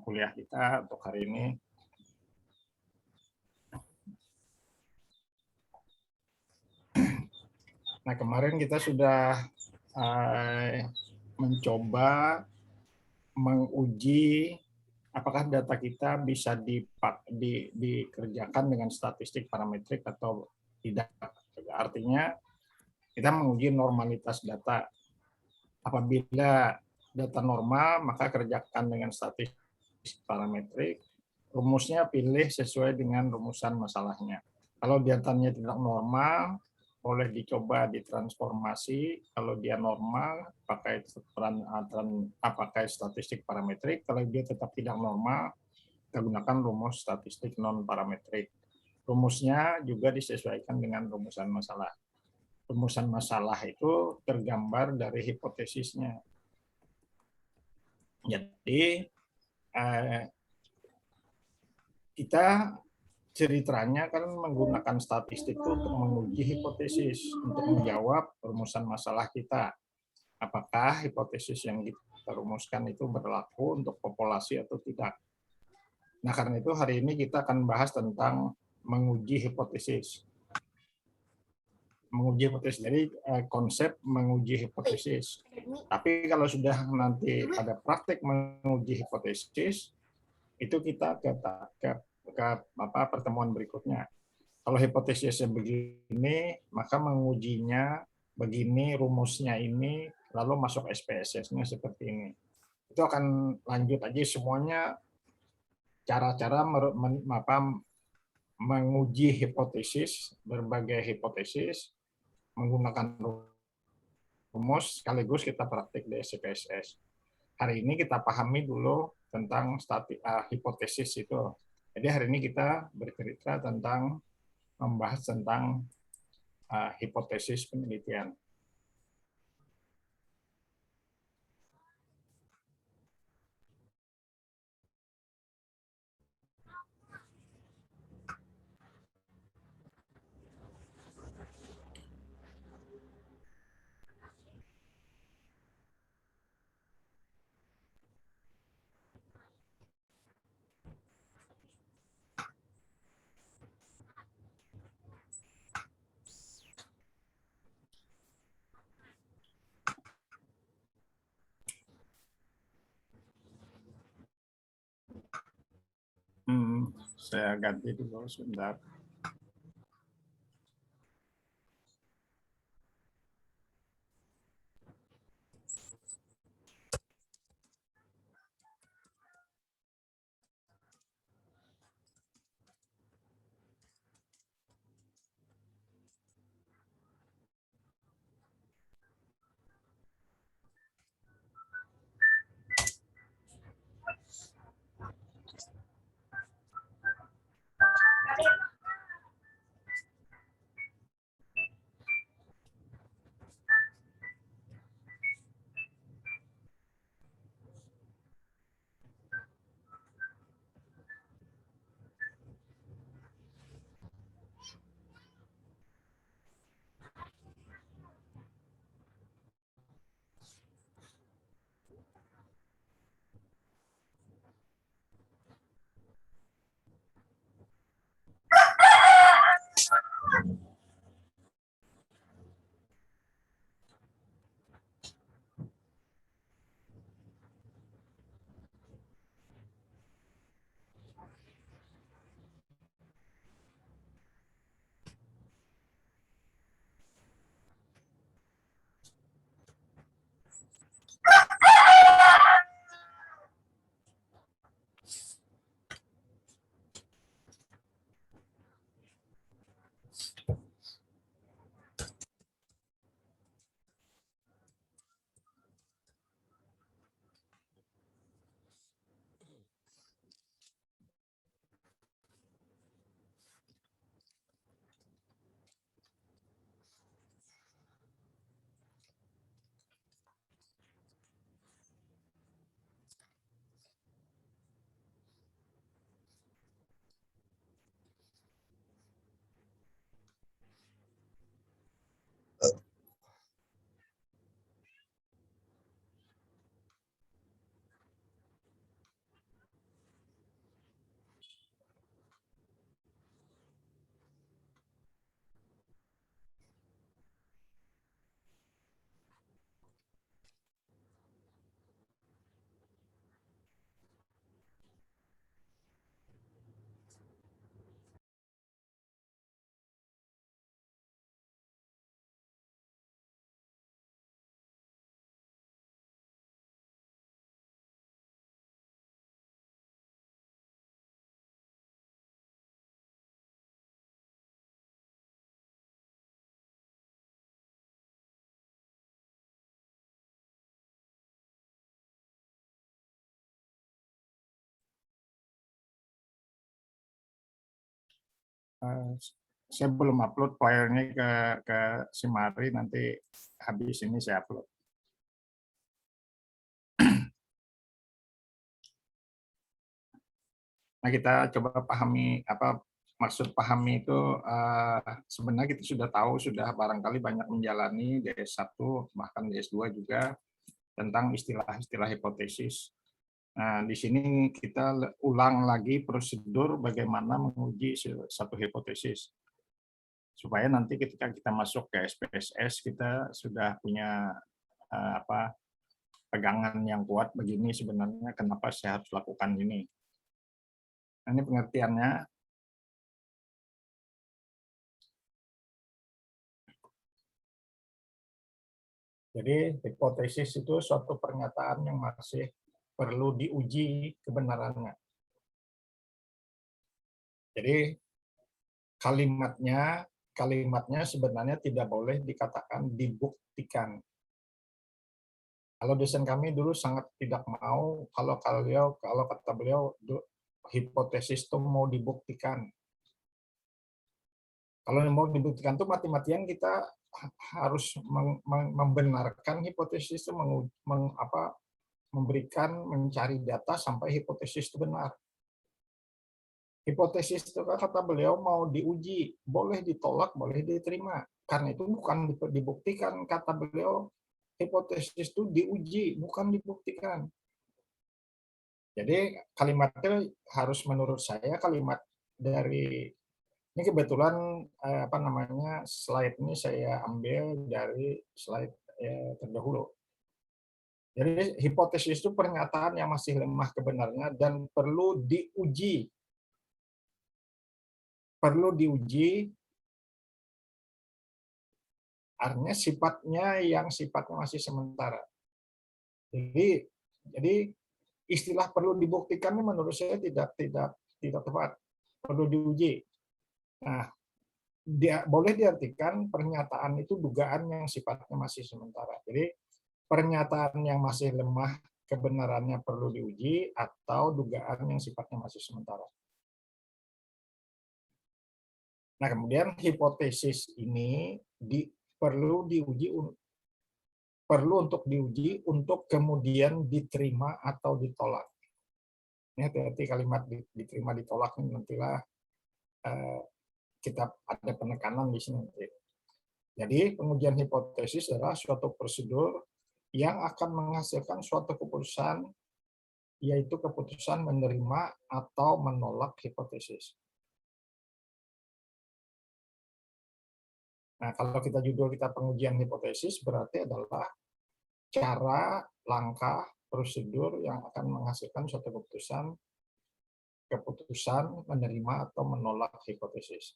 kuliah kita untuk hari ini. Nah, kemarin kita sudah mencoba menguji apakah data kita bisa dikerjakan dengan statistik parametrik atau tidak. Artinya kita menguji normalitas data. Apabila data normal, maka kerjakan dengan statistik parametrik. Rumusnya pilih sesuai dengan rumusan masalahnya. Kalau datanya tidak normal, boleh dicoba ditransformasi. Kalau dia normal, pakai statistik parametrik. Kalau dia tetap tidak normal, kita gunakan rumus statistik non parametrik. Rumusnya juga disesuaikan dengan rumusan masalah. Rumusan masalah itu tergambar dari hipotesisnya. Jadi kita ceritanya kan menggunakan statistik itu untuk menguji hipotesis, untuk menjawab rumusan masalah kita. Apakah hipotesis yang kita rumuskan itu berlaku untuk populasi atau tidak. Nah, karena itu hari ini kita akan bahas tentang menguji hipotesis. Menguji hipotesis, jadi konsep menguji hipotesis. Tapi kalau sudah nanti ada praktek menguji hipotesis, itu kita ke pertemuan berikutnya. Kalau hipotesisnya begini, maka mengujinya begini, rumusnya ini, lalu masuk SPSS-nya seperti ini. Itu akan lanjut aja semuanya cara-cara menguji hipotesis, berbagai hipotesis, menggunakan rumus, sekaligus kita praktik di SPSS. Hari ini kita pahami dulu tentang hipotesis itu. Jadi hari ini kita bercerita tentang membahas tentang hipotesis penelitian. Saya ganti dulu sebentar. Eh, saya belum upload filenya ke Simari, nanti habis ini saya upload. Nah, kita coba pahami apa maksud pahami itu. Sebenarnya kita sudah tahu, sudah barangkali banyak menjalani DS1 bahkan DS2 juga tentang istilah-istilah hipotesis. Nah, di sini kita ulang lagi prosedur bagaimana menguji satu hipotesis supaya nanti ketika kita masuk ke SPSS kita sudah punya apa pegangan yang kuat begini sebenarnya kenapa saya harus lakukan ini. Nah, ini pengertiannya. Jadi hipotesis itu suatu pernyataan yang masih perlu diuji kebenarannya. Jadi kalimatnya sebenarnya tidak boleh dikatakan dibuktikan. Kalau dosen kami dulu sangat tidak mau kalau kata beliau hipotesis itu mau dibuktikan. Kalau mau dibuktikan itu mati-matian kita harus membenarkan hipotesis itu, mencari data sampai hipotesis itu benar. Hipotesis itu kata beliau mau diuji, boleh ditolak, boleh diterima. Karena itu bukan dibuktikan, kata beliau. Hipotesis itu diuji, bukan dibuktikan. Jadi kalimatnya harus menurut saya kalimat dari ini kebetulan slide ini saya ambil dari slide terdahulu. Jadi hipotesis itu pernyataan yang masih lemah kebenarannya dan perlu diuji. Perlu diuji artinya sifatnya masih sementara. Jadi istilah perlu dibuktikan menurut saya tidak tepat. Perlu diuji. Nah, boleh diartikan pernyataan itu dugaan yang sifatnya masih sementara. Jadi pernyataan yang masih lemah kebenarannya perlu diuji atau dugaan yang sifatnya masih sementara. Nah, kemudian hipotesis ini perlu untuk diuji untuk kemudian diterima atau ditolak. Ini hati-hati kalimat diterima ditolak ini nantilah kita ada penekanan di sini. Jadi pengujian hipotesis adalah suatu prosedur yang akan menghasilkan suatu keputusan, yaitu keputusan menerima atau menolak hipotesis. Nah, kalau judul kita pengujian hipotesis berarti adalah cara, langkah, prosedur yang akan menghasilkan suatu keputusan menerima atau menolak hipotesis.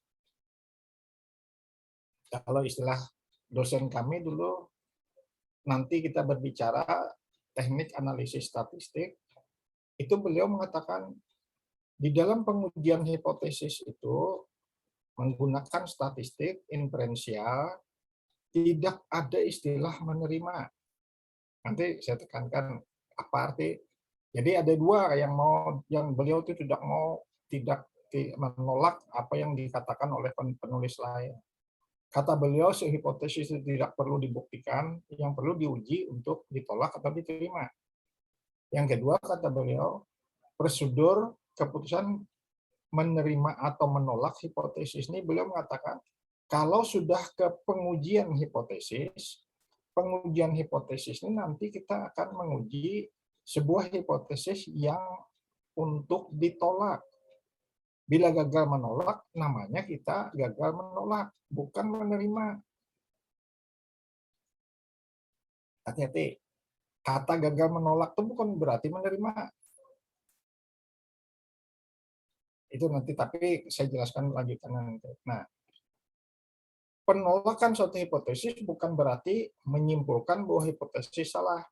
Kalau istilah dosen kami dulu, nanti kita berbicara teknik analisis statistik, itu beliau mengatakan di dalam pengujian hipotesis itu menggunakan statistik inferensial tidak ada istilah menerima. Nanti saya tekankan apa arti. Jadi ada dua yang beliau itu tidak menolak apa yang dikatakan oleh penulis lain. Kata beliau, hipotesis itu tidak perlu dibuktikan, yang perlu diuji untuk ditolak atau diterima. Yang kedua, kata beliau, prosedur keputusan menerima atau menolak hipotesis ini beliau mengatakan, kalau sudah ke pengujian hipotesis ini nanti kita akan menguji sebuah hipotesis yang untuk ditolak. Bila gagal menolak, namanya kita gagal menolak, bukan menerima. Hati-hati. Kata gagal menolak itu bukan berarti menerima. Itu nanti, tapi saya jelaskan lanjutannya nanti. Nah, penolakan suatu hipotesis bukan berarti menyimpulkan bahwa hipotesis salah.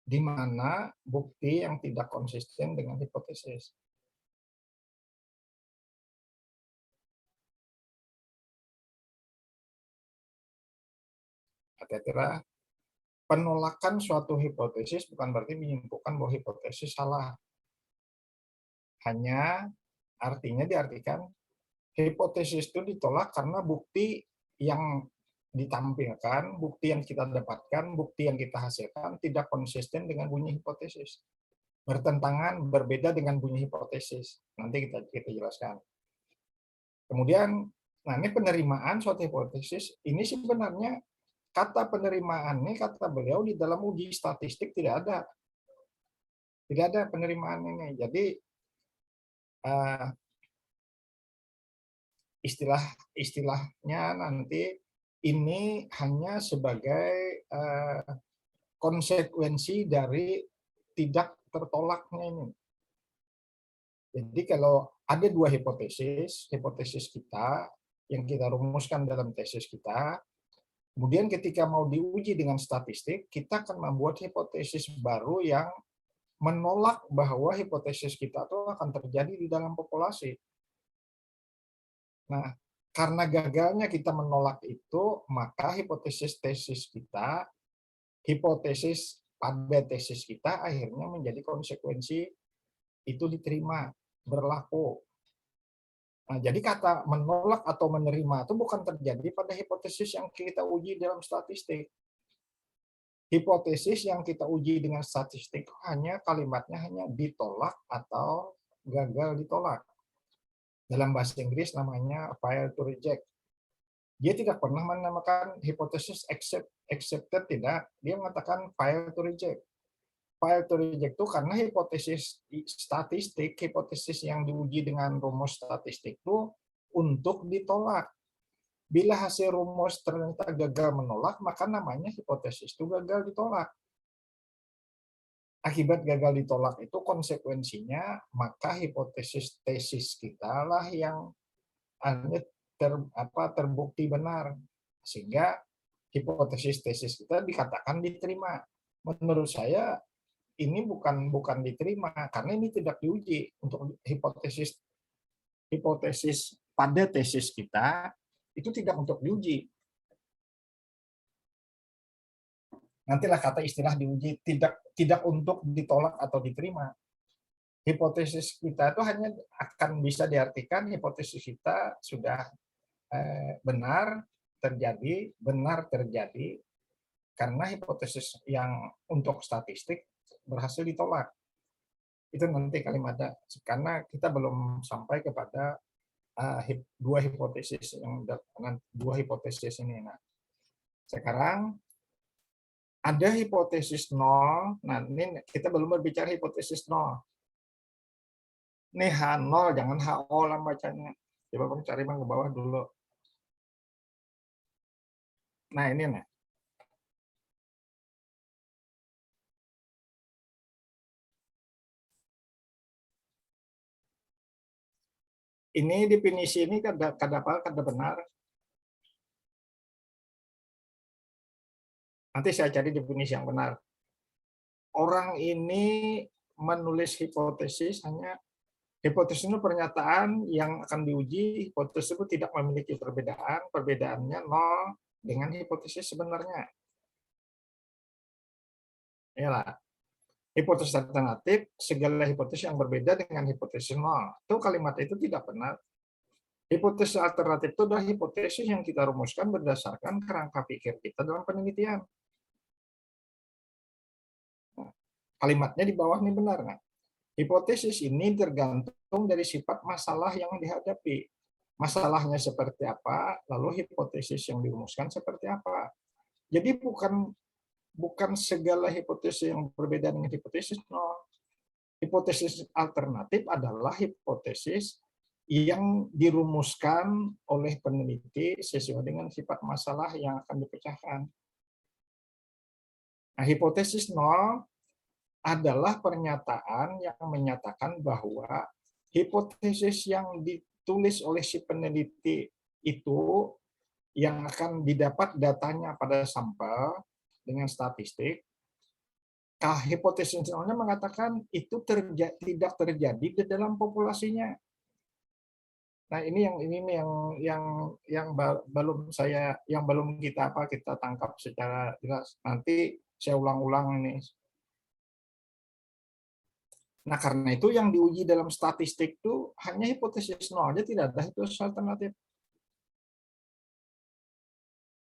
Di mana bukti yang tidak konsisten dengan hipotesis. Hati-hatilah. Penolakan suatu hipotesis bukan berarti menyimpulkan bahwa hipotesis salah. Hanya Artinya diartikan hipotesis itu ditolak karena bukti yang ditampilkan, bukti yang kita dapatkan, bukti yang kita hasilkan tidak konsisten dengan bunyi hipotesis. Bertentangan, berbeda dengan bunyi hipotesis. Nanti kita jelaskan. Kemudian, nah ini penerimaan suatu hipotesis, ini sebenarnya kata penerimaan ini, kata beliau di dalam uji statistik tidak ada. Tidak ada penerimaan ini. Jadi, istilahnya nanti ini hanya sebagai konsekuensi dari tidak tertolaknya ini. Jadi kalau ada dua hipotesis kita yang kita rumuskan dalam tesis kita, kemudian ketika mau diuji dengan statistik, kita akan membuat hipotesis baru yang menolak bahwa hipotesis kita itu akan terjadi di dalam populasi. Nah, karena gagalnya kita menolak itu, maka hipotesis tesis kita, hipotesis pada tesis kita akhirnya menjadi konsekuensi itu diterima, berlaku. Nah, jadi kata menolak atau menerima itu bukan terjadi pada hipotesis yang kita uji dalam statistik. Hipotesis yang kita uji dengan statistik hanya kalimatnya hanya ditolak atau gagal ditolak. Dalam bahasa Inggris namanya fail to reject. Dia tidak pernah menamakan hipotesis accepted, tidak. Dia mengatakan fail to reject. Fail to reject itu karena hipotesis statistik, hipotesis yang diuji dengan rumus statistik itu untuk ditolak. Bila hasil rumus ternyata gagal menolak, maka namanya hipotesis itu gagal ditolak. Akibat gagal ditolak itu konsekuensinya, maka hipotesis tesis kita lah yang terbukti benar. Sehingga hipotesis tesis kita dikatakan diterima. Menurut saya ini bukan diterima karena ini tidak diuji. Untuk hipotesis pada tesis kita itu tidak untuk diuji. Nantilah kata istilah diuji, tidak untuk ditolak atau diterima. Hipotesis kita itu hanya akan bisa diartikan hipotesis kita sudah benar terjadi karena hipotesis yang untuk statistik berhasil ditolak. Itu nanti kalimatnya, karena kita belum sampai kepada dua hipotesis ini. Nah, sekarang ada hipotesis nol. Nah, ini kita belum berbicara hipotesis nol. Ini H0, jangan HO lah bacanya. Coba Bang cari Bang ke bawah dulu. Nah, ini nih. Ini definisi ini kada benar. Nanti saya cari definisi yang benar. Orang ini menulis hipotesis hanya hipotesis itu pernyataan yang akan diuji, hipotesis itu tidak memiliki perbedaan, perbedaannya nol dengan hipotesis sebenarnya. Yalah. Hipotesis alternatif, segala hipotesis yang berbeda dengan hipotesis nol. Itu kalimat itu tidak benar. Hipotesis alternatif itu adalah hipotesis yang kita rumuskan berdasarkan kerangka pikir kita dalam penelitian. Kalimatnya di bawah ini benar nggak? Hipotesis ini tergantung dari sifat masalah yang dihadapi. Masalahnya seperti apa, lalu hipotesis yang dirumuskan seperti apa. Jadi bukan segala hipotesis yang berbeda dengan hipotesis nol. Hipotesis alternatif adalah hipotesis yang dirumuskan oleh peneliti sesuai dengan sifat masalah yang akan dipecahkan. Nah, hipotesis nol adalah pernyataan yang menyatakan bahwa hipotesis yang ditulis oleh si peneliti itu yang akan didapat datanya pada sampel dengan statistik, hipotesis nolnya mengatakan itu tidak terjadi di dalam populasinya. Nah, ini yang belum kita tangkap secara jelas. Nanti saya ulang-ulang ini. Nah, karena itu yang diuji dalam statistik itu hanya hipotesis nol aja, tidak ada hipotesis alternatif.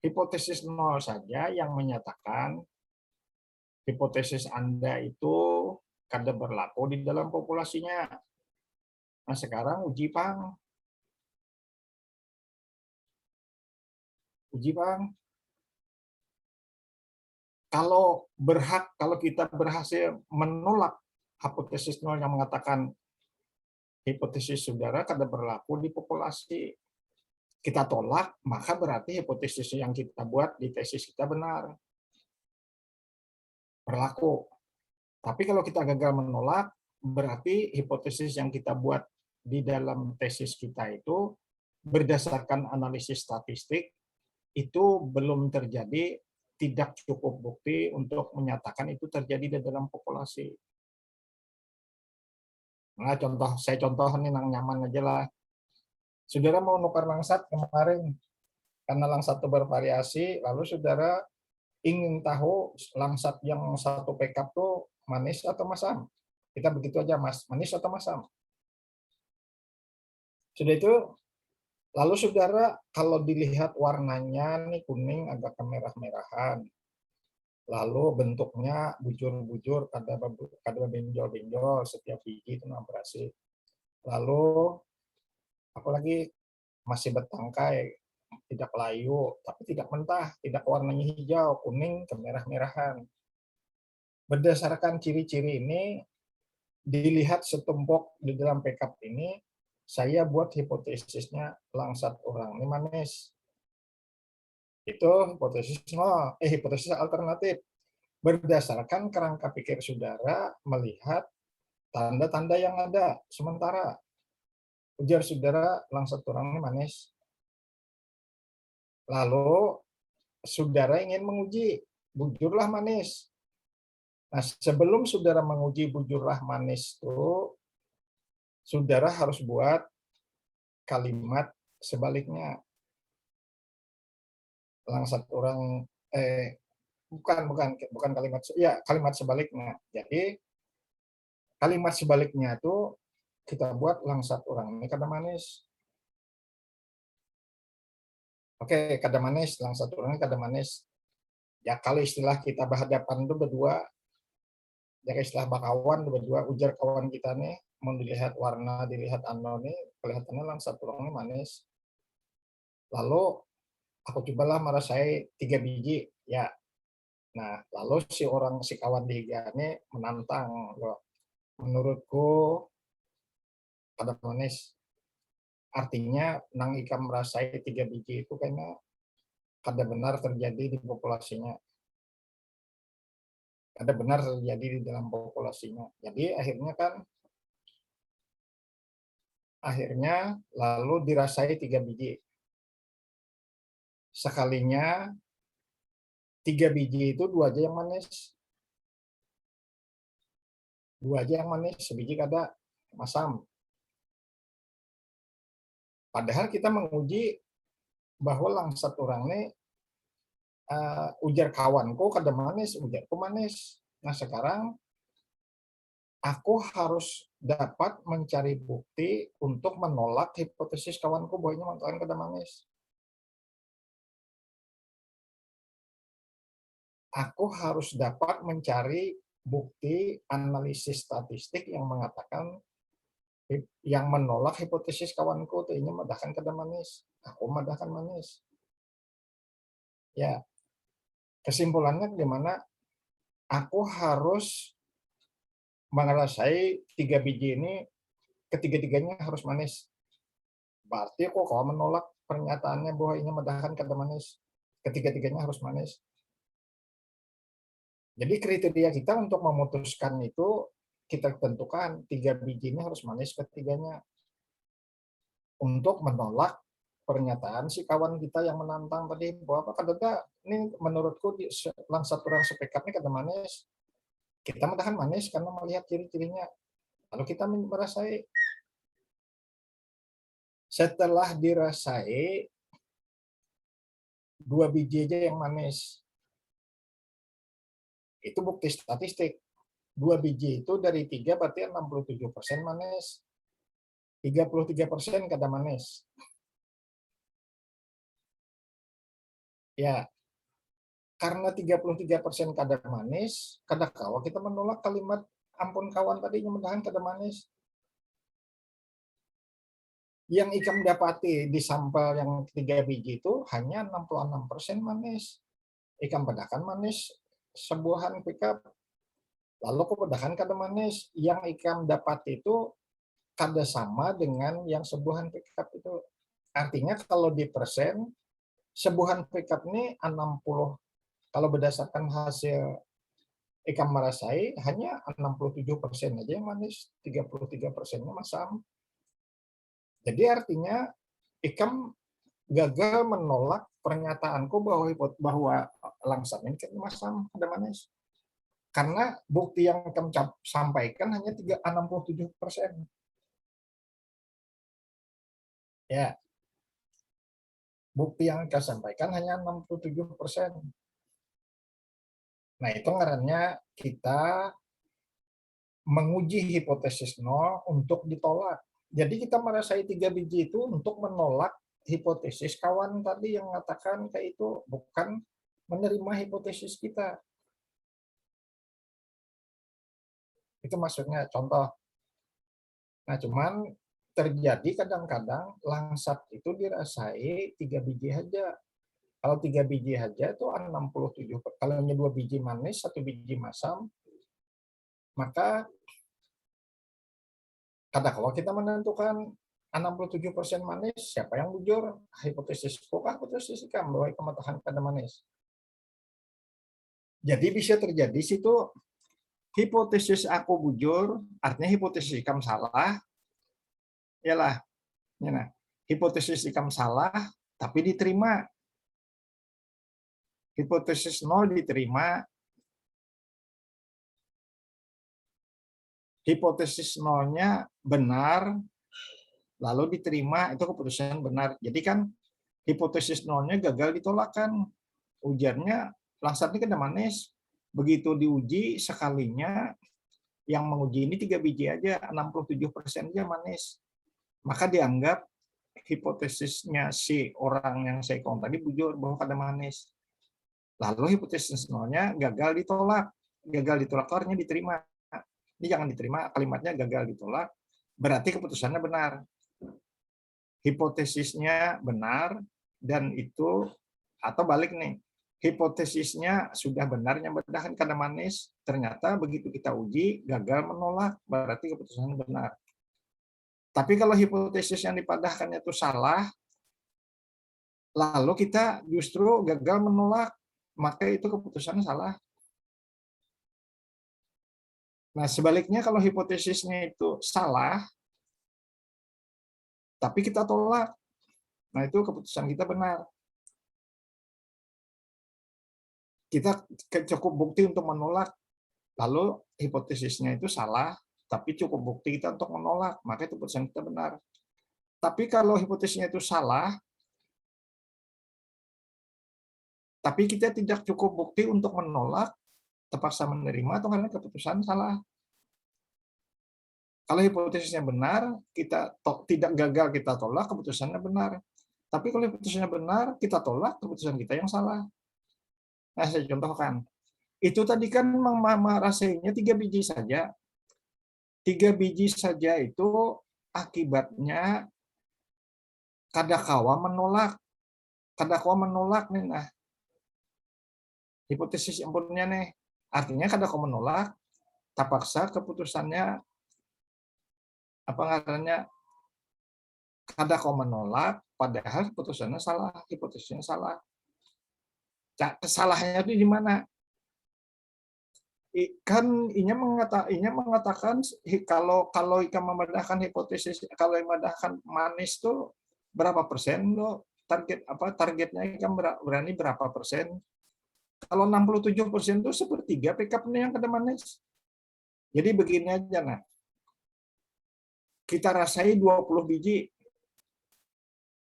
Hipotesis nol saja yang menyatakan hipotesis Anda itu kada berlaku di dalam populasinya. Nah, sekarang uji Pang. Uji Pang. Kalau kita berhasil menolak hipotesis nol yang mengatakan hipotesis saudara kada berlaku di populasi, kita tolak, maka berarti hipotesis yang kita buat di tesis kita benar, berlaku. Tapi kalau kita gagal menolak, berarti hipotesis yang kita buat di dalam tesis kita itu berdasarkan analisis statistik itu belum terjadi, tidak cukup bukti untuk menyatakan itu terjadi di dalam populasi. Nah, saya contoh nih yang nyaman aja lah. Saudara mau nukar langsat kemarin, karena langsat itu bervariasi, lalu saudara ingin tahu langsat yang satu pekap tuh manis atau masam. Kita begitu aja, Mas, manis atau masam. Sudah itu, lalu saudara kalau dilihat warnanya nih kuning agak kemerah-merahan. Lalu bentuknya bujur-bujur, kada benjol-benjol, setiap biji itu berhasil. Lalu apalagi masih bertangkai, tidak layu, tapi tidak mentah, tidak warnanya hijau, kuning, kemerah-merahan. Berdasarkan ciri-ciri ini, dilihat setumpuk di dalam pekap ini, saya buat hipotesisnya langsat orang ini manis. Itu hipotesis alternatif. Berdasarkan kerangka pikir saudara melihat tanda-tanda yang ada. Sementara ujar saudara langsat orang ini manis. Lalu saudara ingin menguji, bujurlah manis. Nah, sebelum saudara menguji bujurlah manis itu, saudara harus buat kalimat sebaliknya. Langsat orang bukan kalimat sebaliknya. Jadi kalimat sebaliknya itu kita buat langsat orang ini kada manis. Oke, kada manis, langsat orang ini kada manis. Ya kalau istilah kita berhadapan itu berdua, ya istilah bakawan berdua, ujar kawan kita nih, mau dilihat warna, dilihat nih, kelihatannya langsat orang ini manis. Lalu aku cobalah marah saya 3 biji, ya. Nah, lalu si kawan diga ini menantang, menurutku kada manis. Artinya nang ikam merasai 3 biji itu kayaknya kada benar terjadi di populasinya. Kada benar terjadi di dalam populasinya. Jadi akhirnya lalu dirasai 3 biji. Sekalinya 3 biji itu 2 aja yang manis. 2 aja yang manis, sebiji kada masam. Padahal kita menguji bahwa langsat orang ini ujar kawanku kada manis, ujarku manis. Nah, sekarang aku harus dapat mencari bukti untuk menolak hipotesis kawanku bahwa ini mantan kada manis. Aku harus dapat mencari bukti analisis statistik yang mengatakan yang menolak hipotesis kawanku tuh ini madahkan kada manis. Aku madahkan manis. Ya, kesimpulannya gimana? Aku harus menguasai 3 biji ini, ketiga-tiganya harus manis. Berarti kok kalau menolak pernyataannya bahwa ini madahkan kada manis. Ketiga-tiganya harus manis. Jadi kriteria kita untuk memutuskan itu kita tentukan 3 biji ini harus manis ketiganya. Untuk menolak pernyataan si kawan kita yang menantang tadi bahwa apa kada ini menurutku langsat orang sepekap ini kada manis. Kita mengatakan manis karena melihat ciri-cirinya. Lalu kita merasai. Setelah dirasai 2 biji aja yang manis. Itu bukti statistik. 2 biji itu dari 3 berarti 67% manis. 33% kadar manis. Ya, karena 33% kadar manis, kadar kawa kita menolak kalimat ampun kawan tadi yang menahan kadar manis. Yang Ikam dapati di sampel yang 3 biji itu hanya 66% manis. Ikam bedakan manis sebuahan pickup. Lalu aku bedakan kadar manis. Yang Ikam dapat itu kadar sama dengan yang sebuahan pickup itu. Artinya kalau di persen, sebuahan pickup ini 60. Kalau berdasarkan hasil Ikam merasai, hanya 67% aja yang manis, 33%-nya masam. Jadi artinya Ikam gagal menolak pernyataanku bahwa langsat ini kan masam ada manis. Karena bukti yang Ikam sampaikan hanya 67%. Ya, bukti yang Ikam sampaikan hanya 67%. Nah, itu ngarannya kita menguji hipotesis nol untuk ditolak. Jadi kita merasai 3 biji itu untuk menolak hipotesis kawan tadi yang mengatakan kayak itu, bukan menerima hipotesis kita. Itu maksudnya contoh. Nah, cuman terjadi kadang-kadang langsat itu dirasai 3 biji aja. Kalau 3 biji aja itu 67. Kalau hanya 2 biji manis, 1 biji masam, maka kalau kita menentukan 67% manis, siapa yang bujur? Hipotesis kah hipotesis Ikam bahwa Ikam mengatakan pada manis. Jadi bisa terjadi situ hipotesis aku bujur, artinya hipotesis Ikam salah. Yalah, ya, hipotesis Ikam salah, tapi diterima. Hipotesis nol diterima. Hipotesis nolnya benar, lalu diterima, itu keputusan benar. Jadi kan hipotesis nolnya gagal ditolakkan. Ujarnya langsatnya kena manis. Begitu diuji sekalinya, yang menguji ini 3 biji aja, 67% aja manis. Maka dianggap hipotesisnya si orang yang saya kong tadi bujur bahwa kada manis. Lalu hipotesis nolnya gagal ditolak. Gagal ditolak artinya diterima. Ini jangan diterima, kalimatnya gagal ditolak, berarti keputusannya benar. Hipotesisnya benar, dan itu, atau balik nih, hipotesisnya sudah benar yang berdasarkan kadar manis, ternyata begitu kita uji, gagal menolak, berarti keputusannya benar. Tapi kalau hipotesis yang dipadahkannya itu salah, lalu kita justru gagal menolak, maka itu keputusannya salah. Nah, sebaliknya kalau hipotesisnya itu salah, tapi kita tolak, nah itu keputusan kita benar. Kita cukup bukti untuk menolak, lalu hipotesisnya itu salah, tapi cukup bukti kita untuk menolak, maka itu keputusan kita benar. Tapi kalau hipotesisnya itu salah, tapi kita tidak cukup bukti untuk menolak, terpaksa menerima, atau karena keputusan salah. Kalau hipotesisnya benar, kita tidak gagal kita tolak, keputusannya benar. Tapi kalau hipotetisnya benar, kita tolak, keputusan kita yang salah. Nah, saya contohkan. Itu tadi kan rasanya 3 biji saja. 3 biji saja itu akibatnya kadakawa menolak. Kadakawa menolak nih. Nah, hipotesis impulnya nih. Artinya kadakawa menolak, terpaksa keputusannya apa namanya kadakawa menolak, padahal keputusannya salah, hipotesisnya salah. Kesalahannya itu di mana? Kan inya mengatakan kalau Ika membedakan hipotesis, kalau membedakan manis tuh berapa persen lo targetnya Ika berani berapa persen? Kalau 67% itu sepertiga pickupnya yang kada manis. Jadi begini aja, nah, kita rasai 20 biji.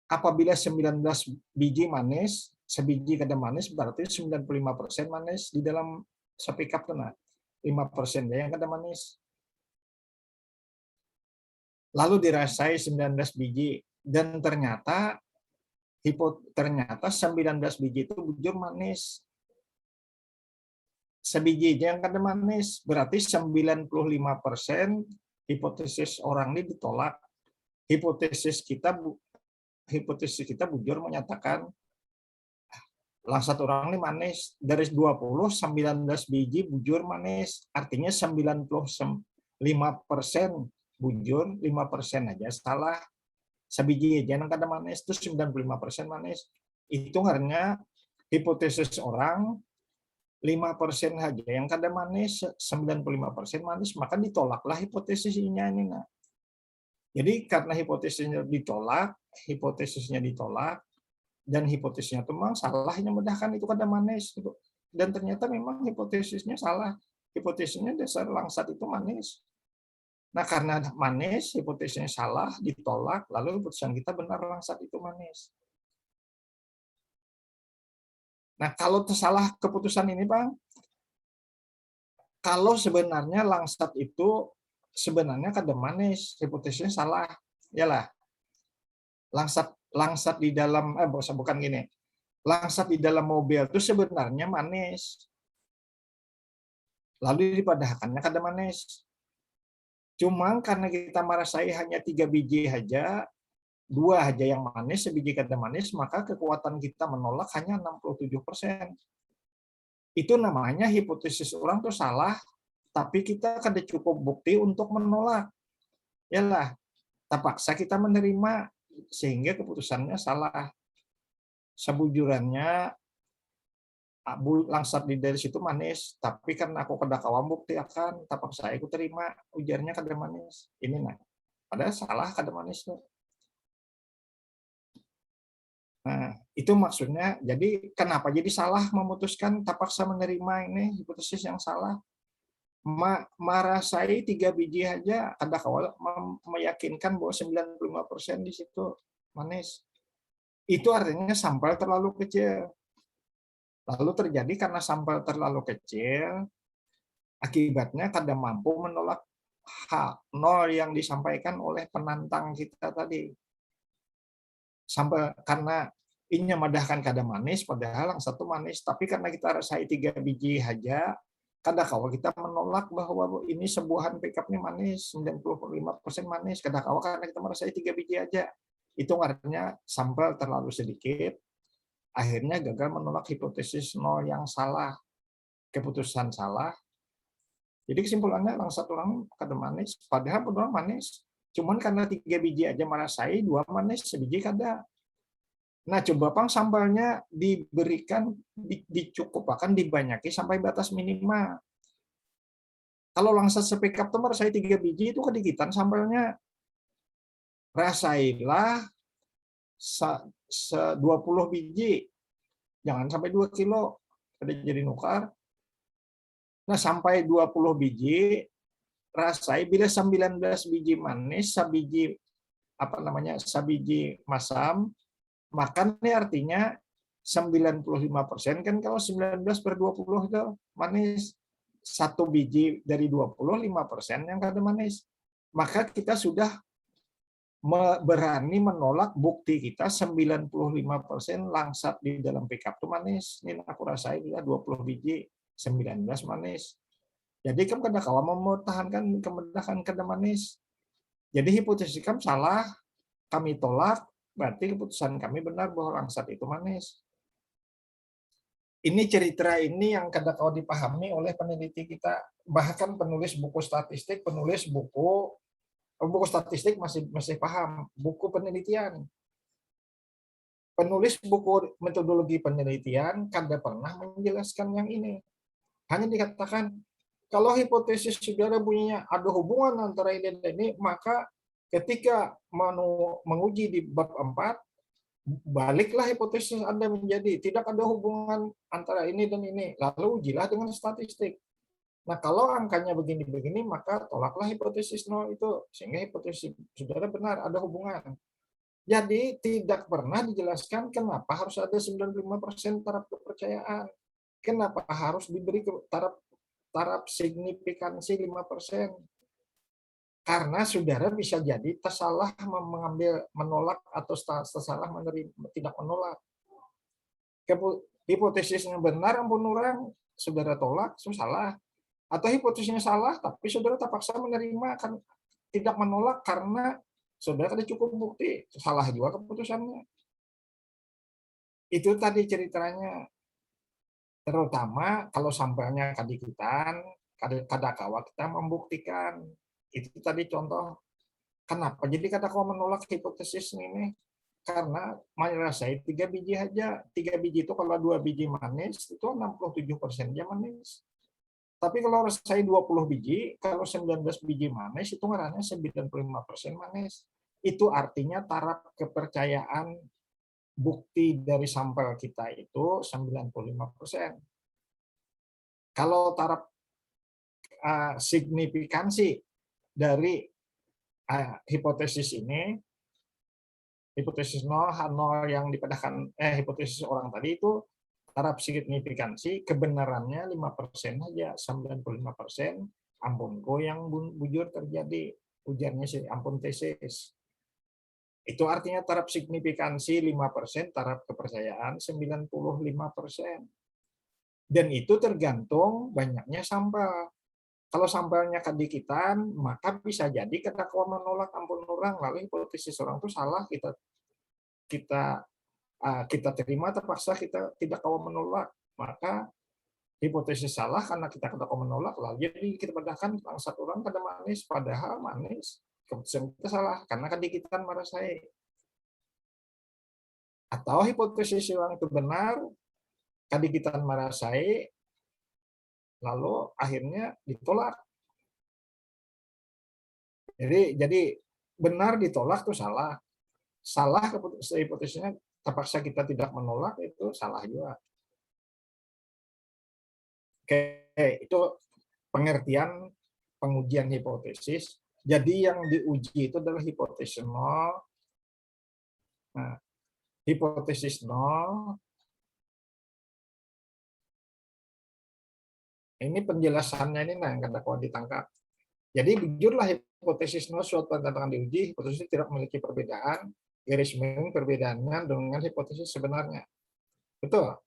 Apabila 19 biji manis, sebiji kada manis, berarti 95% manis di dalam sepikap tuh. Nah, 5% yang kada manis. Lalu dirasai 19 biji dan ternyata 19 biji itu bujur manis. Sebiji aja yang kada manis, berarti 95% hipotesis orang ini ditolak. Hipotesis kita bujur menyatakan langsat orang ini manis. Dari 20, 19 biji bujur manis. Artinya 95% bujur, 5% aja salah. Sebiji aja yang kada manis, itu 95% manis. Itu karena hipotesis orang 5% saja yang kada manis, 95% manis, maka ditolaklah hipotesisnya ini. Nah. Jadi karena hipotesisnya ditolak, dan hipotesisnya itu memang salahnya medahkan itu kada manis. Dan ternyata memang hipotesisnya salah. Hipotesisnya dasar langsat itu manis. Nah karena manis, hipotesisnya salah, ditolak, lalu keputusan kita benar langsat itu manis. Nah, kalau tersalah keputusan ini, Bang, kalau sebenarnya langsat itu sebenarnya kada manis, hipotesisnya salah. Yalah. Langsat di dalam bukan gini. Langsat di dalam mobil itu sebenarnya manis. Lalu dipadahkannya kada manis. Cuma karena kita merasai hanya 3 biji saja, 2 aja yang manis, sebiji kada manis, maka kekuatan kita menolak hanya 67%. Itu namanya hipotesis orang tuh salah, tapi kita kada cukup bukti untuk menolak. Yalah, terpaksa kita menerima sehingga keputusannya salah. Sebujurannya langsat dari situ manis, tapi karena aku kada kawan bukti akan, terpaksa aku terima ujarnya kada manis. Ini nah, padahal salah kada manis tuh. Nah, itu maksudnya, jadi kenapa jadi salah memutuskan terpaksa menerima ini hipotesis yang salah? Merasai 3 biji aja, kada kawal meyakinkan bahwa 95% di situ manis. Itu artinya sampel terlalu kecil. Lalu terjadi karena sampel terlalu kecil, akibatnya kada mampu menolak H0 yang disampaikan oleh penantang kita tadi. Sampai karena ini madahkan kada manis, padahal yang satu manis, tapi karena kita rasai 3 biji saja, kada kawa kita menolak bahwa ini sebuahan pickup ini manis, 95% manis, kada kawa karena kita merasai 3 biji aja. Itu artinya sampel terlalu sedikit, akhirnya gagal menolak hipotesis 0 yang salah, keputusan salah. Jadi kesimpulannya langsat orang kada manis, padahal orang manis. Cuman karena 3 biji aja merasai, 2 manis, sebiji kada. Nah, coba Bang sambalnya diberikan, dicukupkan, dibanyaki sampai batas minimal. Kalau langsat sepikap itu merasai 3 biji itu kedikitan sambalnya. Rasailah 20 biji. Jangan sampai 2 kilo. Ada jadi nukar. Nah, sampai 20 biji rasai bila 19 biji manis, sabiji sabiji masam, makan ini artinya 95% kan, kalau 19/20 itu manis. 1 biji dari 20, 5% yang kada manis. Maka kita sudah berani menolak bukti kita 95% langsat di dalam pickup itu manis. Ini aku rasain 20 biji, 19 manis. Jadi kamu kada kawa mempertahankan kemudahan kada manis. Jadi hipotesis kamu salah, kami tolak, berarti keputusan kami benar bahwa langsat itu manis. Ini cerita ini yang kada kawa dipahami oleh peneliti kita. Bahkan penulis buku statistik, buku statistik masih paham, buku penelitian. Penulis buku metodologi penelitian kada pernah menjelaskan yang ini. Hanya dikatakan, kalau hipotesis saudara bunyinya ada hubungan antara ini dan ini, maka ketika menguji di bab 4, baliklah hipotesis Anda menjadi tidak ada hubungan antara ini dan ini. Lalu ujilah dengan statistik. Nah, kalau angkanya begini-begini, maka tolaklah hipotesis 0 itu. Sehingga hipotesis saudara benar, ada hubungan. Jadi, tidak pernah dijelaskan kenapa harus ada 95% taraf kepercayaan. Kenapa harus diberi taraf taraf signifikansi 5%. Karena saudara bisa jadi tersalah menolak atau tersalah menerima, tidak menolak. Hipotesisnya benar, ampun orang, saudara tolak, salah. Atau hipotesisnya salah, tapi saudara terpaksa menerima, kan tidak menolak karena saudara ada cukup bukti, salah juga keputusannya. Itu tadi ceritanya. Terutama kalau sampelnya kadikitan, kadakawa kita membuktikan. Itu tadi contoh. Kenapa jadi kadakawa menolak hipotesis ini? Karena merasai 3 biji aja. 3 biji itu kalau 2 biji manis, itu 67% dia manis. Tapi kalau rasai 20 biji, kalau 19 biji manis, itu ngarahnya 95% manis. Itu artinya taraf kepercayaan bukti dari sampel kita itu 95%. Kalau taraf signifikansi dari hipotesis ini, hipotesis 0 yang dipedahkan, hipotesis orang tadi itu taraf signifikansi kebenarannya 5% aja, 95% ampunku yang bujur terjadi, ujarnya si ampun tesis. Itu artinya taraf signifikansi 5%, taraf kepercayaan 95%. Dan itu tergantung banyaknya sampel. Kalau sampelnya kadikitan, maka bisa jadi kadakwa menolak ampun orang, lalu hipotesis orang itu salah, kita terima, terpaksa kita tidak kawa menolak, maka hipotesis salah karena kita kadakwa menolak, lalu jadi kita pedahkan bangsat orang kada manis, padahal manis. Keputusan kita salah karena kadikitan merasai. Atau hipotesis orang itu benar, kadikitan merasai, lalu akhirnya ditolak. Jadi benar ditolak itu salah. Salah hipotesisnya terpaksa kita tidak menolak, itu salah juga. Oke, itu pengertian pengujian hipotesis. Jadi yang diuji itu adalah hipotesis nol. Nah, hipotesis nol ini penjelasannya ini yang kalau ditangkap. Jadi jujurlah hipotesis nol suatu tantangan diuji, hipotesis tidak memiliki perbedaan, garis miring perbedaannya dengan hipotesis sebenarnya. Betul.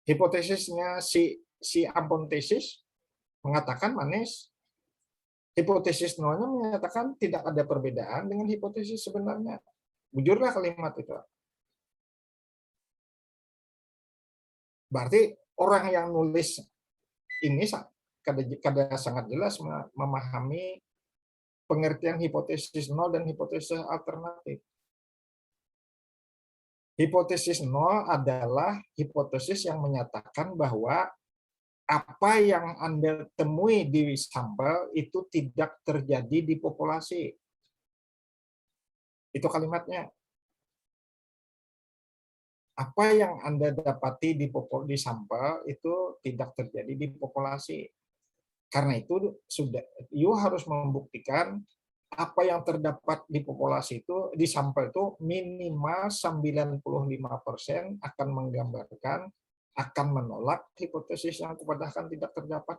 Hipotesisnya si ampun tesis mengatakan manis. Hipotesis nolnya menyatakan tidak ada perbedaan dengan hipotesis sebenarnya. Bujurlah kalimat itu. Berarti orang yang nulis ini kada sangat jelas memahami pengertian hipotesis nol dan hipotesis alternatif. Hipotesis nol adalah hipotesis yang menyatakan bahwa apa yang Anda temui di sampel itu tidak terjadi di populasi. Itu kalimatnya. Apa yang Anda dapati di sampel itu tidak terjadi di populasi. Karena itu you harus membuktikan apa yang terdapat di populasi itu, di sampel itu minimal 95% akan menggambarkan, akan menolak hipotesis yang kupedahkan tidak terdapat.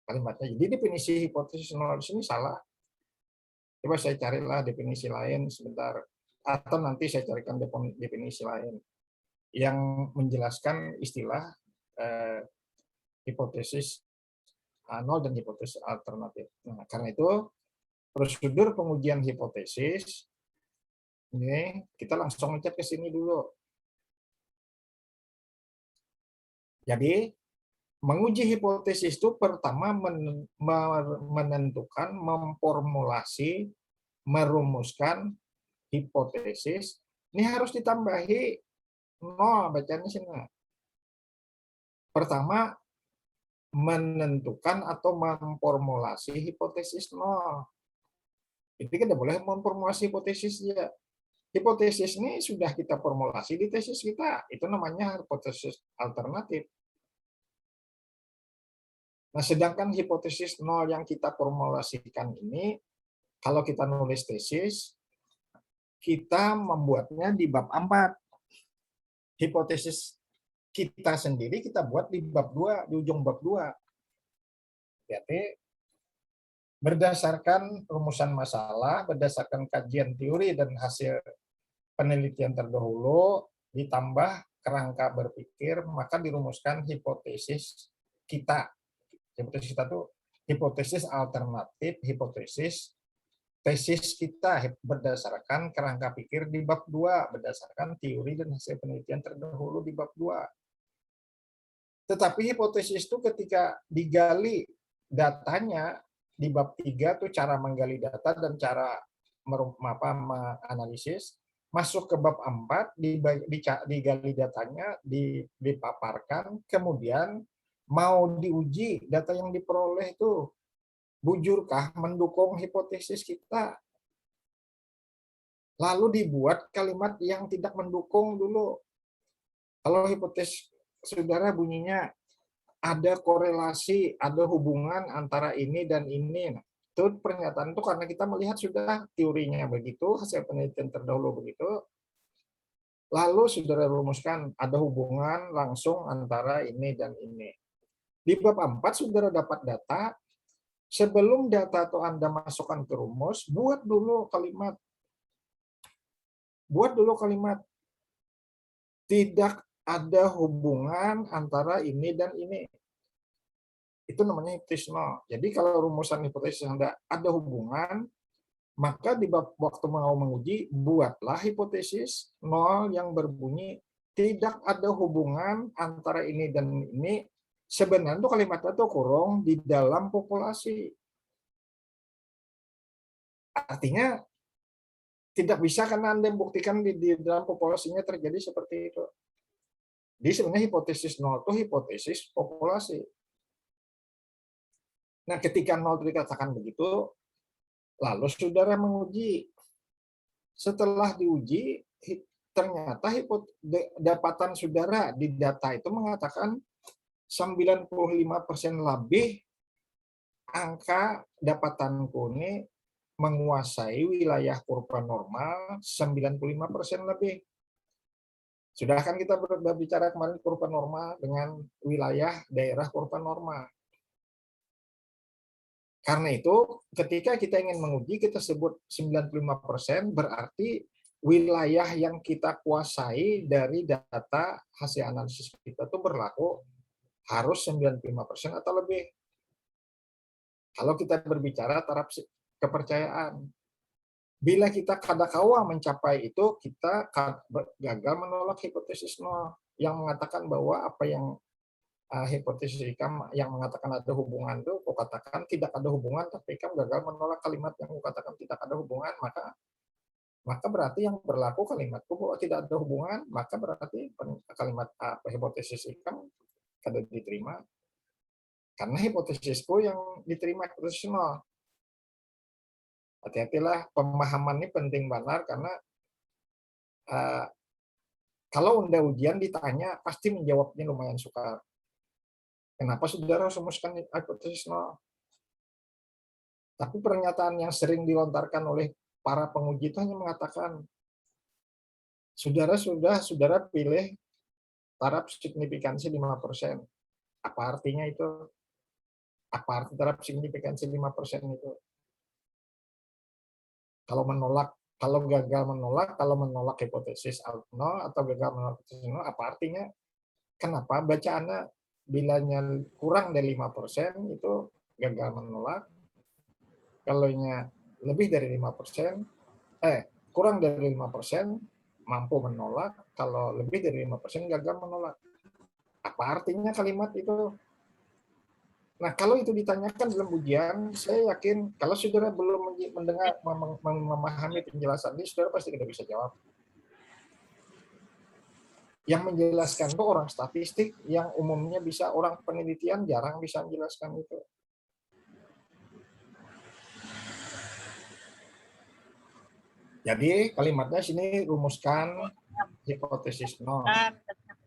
Kalimatnya. Jadi definisi hipotesis nol di sini salah. Coba saya carilah definisi lain sebentar. Atau nanti saya carikan definisi lain yang menjelaskan istilah hipotesis nol dan hipotesis alternatif. Nah, karena itu prosedur pengujian hipotesis ini kita langsung ngecek ke sini dulu. Jadi menguji hipotesis itu pertama menentukan, memformulasi, merumuskan hipotesis. Ini harus ditambahi nol bacanya sini. Pertama menentukan atau memformulasi hipotesis nol. Itu kita boleh memformulasi hipotesis ya. Hipotesis ini sudah kita formulasi di tesis kita. Itu namanya hipotesis alternatif. Nah, sedangkan hipotesis nol yang kita formulasikan ini, kalau kita nulis tesis, kita membuatnya di bab 4. Hipotesis kita sendiri kita buat di bab 2, di ujung bab 2. Jadi berdasarkan rumusan masalah, berdasarkan kajian teori dan hasil penelitian terdahulu, ditambah kerangka berpikir, maka dirumuskan hipotesis kita. Hipotesis kita itu hipotesis alternatif, hipotesis tesis kita berdasarkan kerangka pikir di bab 2, berdasarkan teori dan hasil penelitian terdahulu di bab 2. Tetapi hipotesis itu ketika digali datanya di bab 3 tuh cara menggali data dan cara menganalisis, masuk ke bab 4 digali datanya, dipaparkan, kemudian mau diuji data yang diperoleh itu bujurkah mendukung hipotesis kita. Lalu dibuat kalimat yang tidak mendukung dulu. Kalau hipotesis saudara bunyinya ada korelasi, ada hubungan antara ini dan ini. Nah, itu pernyataan itu karena kita melihat sudah teorinya begitu, hasil penelitian terdahulu begitu. Lalu saudara rumuskan ada hubungan langsung antara ini dan ini. Di bab 4 saudara dapat data, sebelum data itu Anda masukkan ke rumus, buat dulu kalimat. Tidak ada hubungan antara ini dan ini. Itu namanya hipotesis nol. Jadi kalau rumusan hipotesis Anda ada hubungan, maka di waktu mau menguji, buatlah hipotesis nol yang berbunyi tidak ada hubungan antara ini dan ini. Sebenarnya itu kalimatnya itu kurung di dalam populasi. Artinya tidak bisa karena Anda membuktikan di dalam populasinya terjadi seperti itu. Jadi sebenarnya hipotesis nol itu hipotesis populasi. Nah, ketika nol dikatakan begitu, lalu saudara menguji. Setelah diuji, ternyata dapatan saudara di data itu mengatakan 95% lebih angka dapatanku ini menguasai wilayah kurva normal 95% lebih. Sudah kan kita berbicara kemarin kurva normal dengan wilayah daerah kurva normal. Karena itu, ketika kita ingin menguji, kita sebut 95%, berarti wilayah yang kita kuasai dari data hasil analisis kita itu berlaku harus 95% atau lebih. Kalau kita berbicara taraf kepercayaan. Bila kita kadakawa mencapai itu, kita gagal menolak hipotesis nol yang mengatakan bahwa apa yang hipotesis Ikam yang mengatakan ada hubungan itu, kau katakan tidak ada hubungan, tapi Ikam gagal menolak kalimat yang kau katakan tidak ada hubungan, maka berarti yang berlaku kalimatku bahwa tidak ada hubungan, maka berarti kalimat hipotesis Ikam tidak diterima. Karena hipotesisku yang diterima hipotesis nol. Hati-hatilah, pemahaman ini penting benar karena kalau unda ujian ditanya pasti menjawabnya lumayan sukar. Kenapa saudara rumuskan hipotesis nol? Tapi pernyataan yang sering dilontarkan oleh para penguji itu hanya mengatakan, saudara pilih taraf signifikansi 5%. Apa artinya itu? Apa arti taraf signifikansi 5% itu? Kalau gagal menolak, kalau menolak hipotesis nol atau gagal menolak hipotesis nol, apa artinya? Kenapa bacaannya bilanya kurang dari 5% itu gagal menolak, kalau lebih dari 5%, kurang dari 5% mampu menolak, kalau lebih dari 5% gagal menolak. Apa artinya kalimat itu? Nah, kalau itu ditanyakan dalam ujian, saya yakin kalau saudara belum mendengar, memahami penjelasan ini, saudara pasti tidak bisa jawab. Yang menjelaskan itu orang statistik, yang umumnya bisa orang penelitian jarang bisa menjelaskan itu. Jadi kalimatnya sini rumuskan hipotesis nol.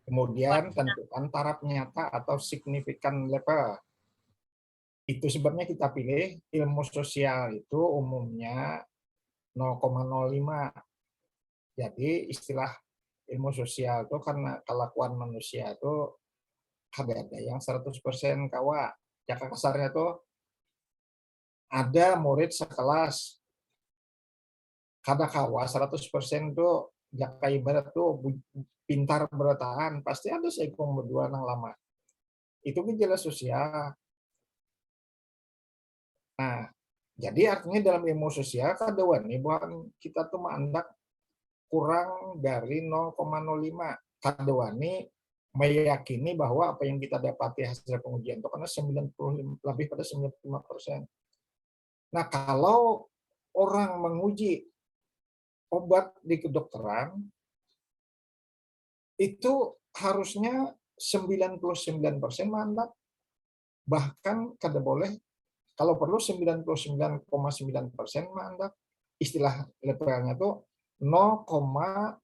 Kemudian tentukan taraf nyata atau signifikan level. Itu sebabnya kita pilih ilmu sosial itu umumnya 0,05. Jadi istilah ilmu sosial itu karena kelakuan manusia itu ada yang 100% kawa. Ya kasarnya tuh ada murid sekelas kada kawa 100% tuh jaka ibarat tuh pintar bertahan pasti ada seikung berdua nang lama. Itu gejala sosial. Nah, jadi artinya dalam ilmu sosial kadewan nih bukan kita tuh mandak kurang dari 0,05. Kadewani meyakini bahwa apa yang kita dapati hasil pengujian itu karena 90 lebih pada 95%. Nah, kalau orang menguji obat di kedokteran itu harusnya 99% mantap, bahkan kada boleh kalau perlu 99,9% mantap. Istilah levelnya tuh 0,001.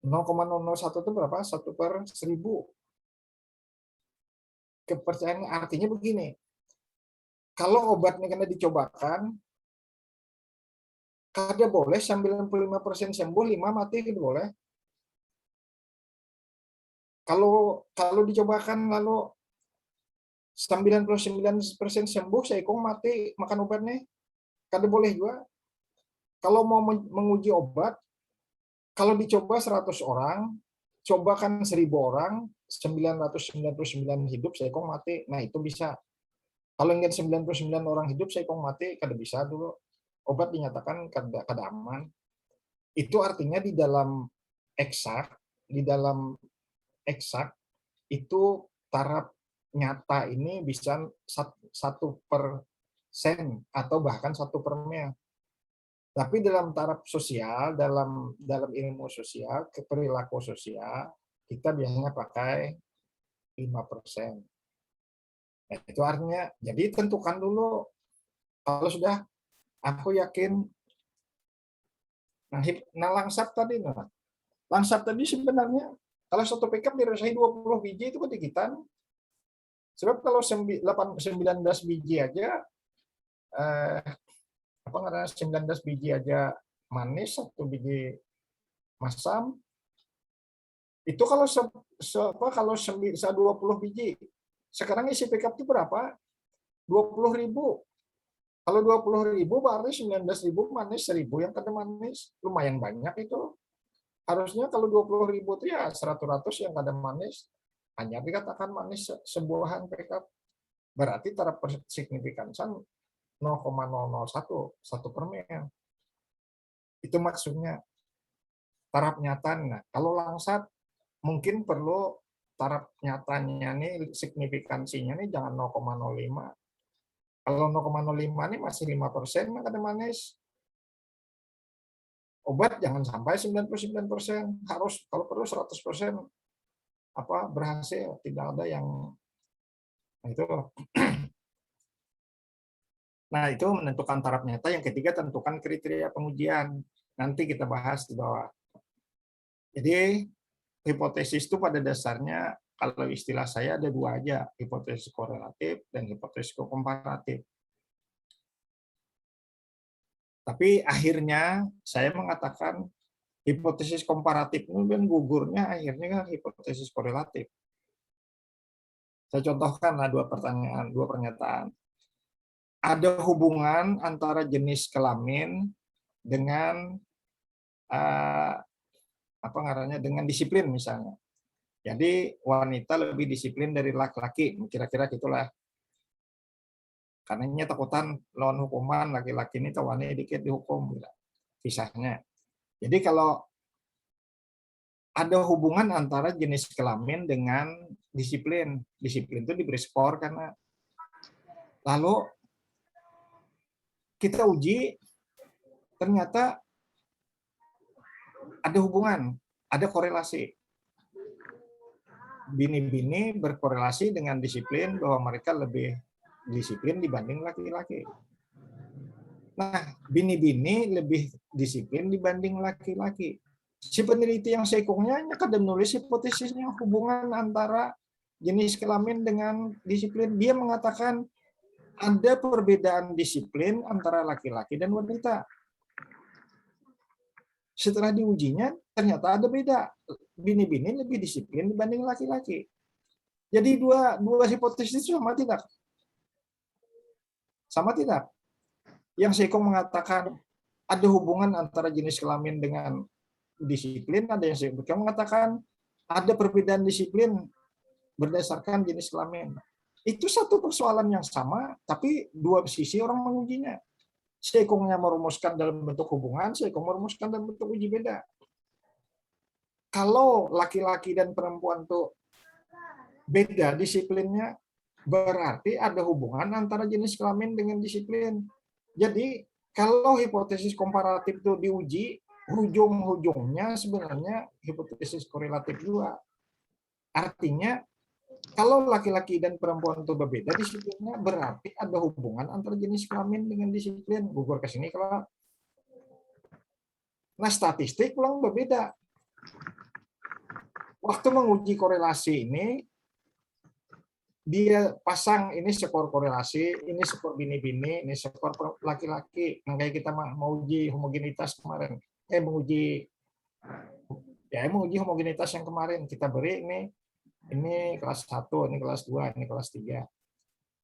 0,001 itu berapa? 1/1000. Kepercayaan artinya begini, kalau obatnya kena dicobakan, kada boleh 95% sembuh, 5 mati kada boleh. Kalau dicobakan lalu 99% sembuh, seikung mati makan obatnya, kada boleh juga. Kalau mau menguji obat, kalau dicoba 100 orang, cobakan 1000 orang, 999 hidup, seikung mati. Nah, itu bisa. Kalau ingin 99 orang hidup, seikung mati, kada bisa dulu. Obat dinyatakan kada aman. Itu artinya di dalam eksak itu taraf nyata ini bisa 1% atau bahkan 1/1000. Tapi dalam taraf sosial, dalam ilmu sosial, perilaku sosial, kita biasanya pakai 5%. Nah, itu artinya, jadi tentukan dulu. Kalau sudah, aku yakin, nah langsat tadi, langsat tadi sebenarnya, kalau satu pickup dirasain 20 biji itu kedikitan. Sebab kalau 19 biji aja, apa karena 19 biji aja manis, 1 biji masam, itu kalau 20 biji, sekarang isi pickup itu berapa? 20.000. Kalau 20.000 berarti 19.000 manis, 1.000 yang kada manis, lumayan banyak itu. Harusnya kalau 20.000 itu ya 100 yang kada manis, hanya dikatakan manis sebuahan pickup. Berarti taraf signifikansan 0,001, 1/1000. Itu maksudnya taraf nyata. Nah, kalau langsat mungkin perlu taraf nyatanya nih, signifikansinya nih jangan 0,05. Kalau 0,05 nih masih 5% maka ada manis. Obat jangan sampai 99%, harus kalau perlu 100% berhasil, tidak ada yang itu. Nah, itu menentukan taraf nyata. Yang ketiga, tentukan kriteria pengujian. Nanti kita bahas di bawah. Jadi, hipotesis itu pada dasarnya, kalau istilah saya ada dua aja, hipotesis korelatif dan hipotesis komparatif. Tapi akhirnya saya mengatakan hipotesis komparatif itu kan gugurnya akhirnya kan hipotesis korelatif. Saya contohkanlah dua pernyataan. Ada hubungan antara jenis kelamin dengan dengan disiplin misalnya. Jadi wanita lebih disiplin dari laki-laki, kira-kira gitulah. Karena ini takutan lawan hukuman, laki-laki ini tawani dikit dihukum, kisahnya. Jadi kalau ada hubungan antara jenis kelamin dengan disiplin, disiplin itu diberi skor karena lalu kita uji, ternyata ada hubungan, ada korelasi. Bini-bini berkorelasi dengan disiplin bahwa mereka lebih disiplin dibanding laki-laki. Nah, bini-bini lebih disiplin dibanding laki-laki. Si peneliti yang seikungnya hanya kada menulis hipotesisnya hubungan antara jenis kelamin dengan disiplin. Dia mengatakan ada perbedaan disiplin antara laki-laki dan wanita. Setelah diujinya, ternyata ada beda. Bini-bini lebih disiplin dibanding laki-laki. Jadi dua hipotesis sama tidak? Sama tidak? Yang Seiko mengatakan ada hubungan antara jenis kelamin dengan disiplin, ada yang Seiko mengatakan ada perbedaan disiplin berdasarkan jenis kelamin. Itu satu persoalan yang sama, tapi dua sisi orang mengujinya. Seikongnya merumuskan dalam bentuk hubungan, Seikong merumuskan dalam bentuk uji beda. Kalau laki-laki dan perempuan tuh beda disiplinnya, berarti ada hubungan antara jenis kelamin dengan disiplin. Jadi kalau hipotesis komparatif itu diuji, ujung-ujungnya sebenarnya hipotesis korelatif juga. Artinya kalau laki-laki dan perempuan itu berbeda disiplinnya, berarti ada hubungan antara jenis kelamin dengan disiplin. Gugur ke sini kalau. Nah, statistik pulang berbeda. Waktu menguji korelasi ini, dia pasang ini skor korelasi, ini skor bini-bini, ini skor laki-laki. Nah, kayak kita mau uji homogenitas kemarin. Menguji homogenitas yang kemarin. Kita beri ini kelas 1, ini kelas 2, ini kelas 3.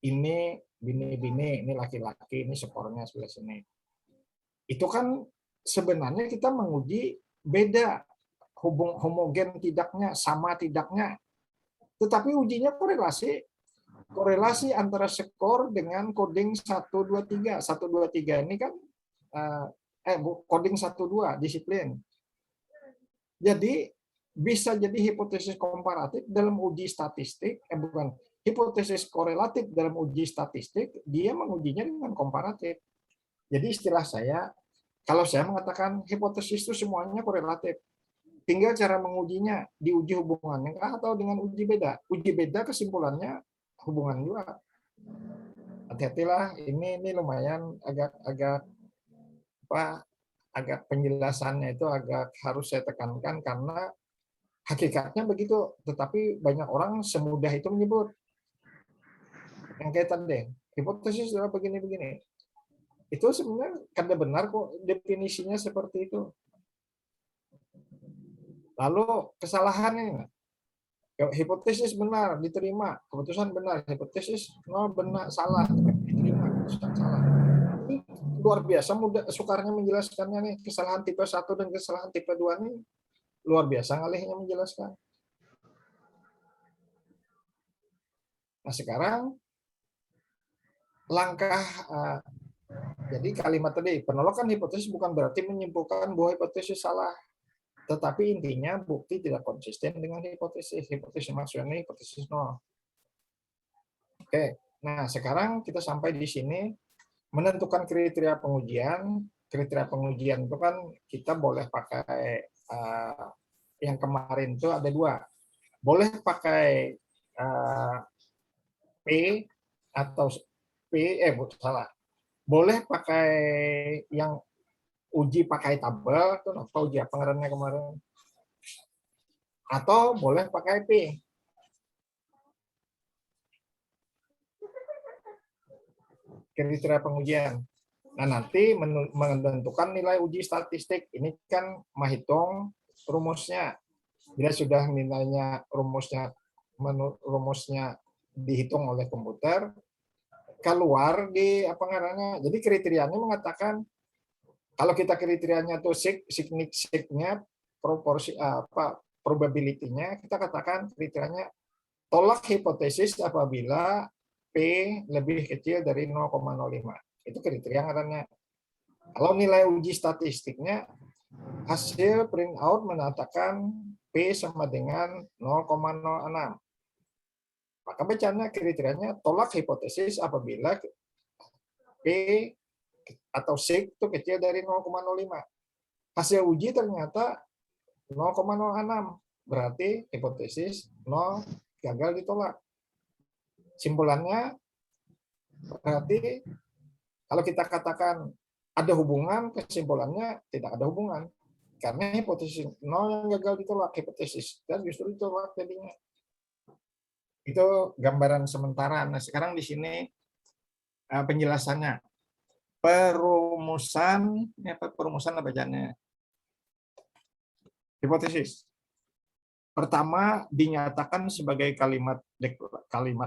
Ini bini-bini, ini laki-laki, ini skornya sebelah sini. Itu kan sebenarnya kita menguji beda homogen tidaknya, sama tidaknya. Tetapi ujinya korelasi antara skor dengan coding 123. 123 ini kan coding 12 disiplin. Jadi bisa jadi hipotesis komparatif dalam uji statistik, hipotesis korelatif dalam uji statistik, dia mengujinya dengan komparatif. Jadi istilah saya, kalau saya mengatakan hipotesis itu semuanya korelatif, tinggal cara mengujinya, diuji hubungannya atau dengan uji beda. Uji beda kesimpulannya hubungan juga. Hati-hatilah, ini lumayan agak penjelasannya itu agak harus saya tekankan karena hakikatnya begitu, tetapi banyak orang semudah itu menyebut. Yang kayak tadi, hipotesis adalah begini-begini. Itu sebenarnya kada benar kok definisinya seperti itu. Lalu kesalahannya, hipotesis benar diterima, keputusan benar, hipotesis benar salah, diterima, keputusan salah. Ini luar biasa mudah sukarnya menjelaskannya nih, kesalahan tipe 1 dan kesalahan tipe 2 nih luar biasa ngalihnya menjelaskan. Nah, sekarang langkah jadi kalimat tadi, penolakan hipotesis bukan berarti menyimpulkan bahwa hipotesis salah. Tetapi intinya bukti tidak konsisten dengan hipotesis. Hipotesis maksudnya hipotesis nol. Oke, nah sekarang kita sampai di sini menentukan kriteria pengujian. Kriteria pengujian itu kan kita boleh pakai yang kemarin itu ada 2. Boleh pakai P atau salah. Boleh pakai yang uji pakai tabel, itu apa uji apa ngarannya kemarin. Atau boleh pakai P. Kriteria pengujian. Nah, nanti menentukan nilai uji statistik. Ini kan menghitung rumusnya. Bila sudah nilainya rumusnya dihitung oleh komputer, keluar di apa ngarannya. Jadi kriterianya mengatakan kalau kita kriterianya tuh signya proporsi probability-nya, kita katakan kriterianya tolak hipotesis apabila P lebih kecil dari 0,05. Itu kriteria ngarannya. Kalau nilai uji statistiknya hasil print out menatakan P sama dengan 0,06. Maka bacanya kriterianya tolak hipotesis apabila P atau sig itu kecil dari 0,05. Hasil uji ternyata 0,06. Berarti hipotesis 0 gagal ditolak. Simpulannya berarti kalau kita katakan ada hubungan, kesimpulannya tidak ada hubungan. Karena hipotesis 0 yang gagal ditolak, hipotesis dan justru ditolak jadinya. Itu gambaran sementara. Nah, sekarang di sini Penjelasannya, perumusan, ini apa perumusan apa bacanya? Hipotesis. Pertama, dinyatakan sebagai kalimat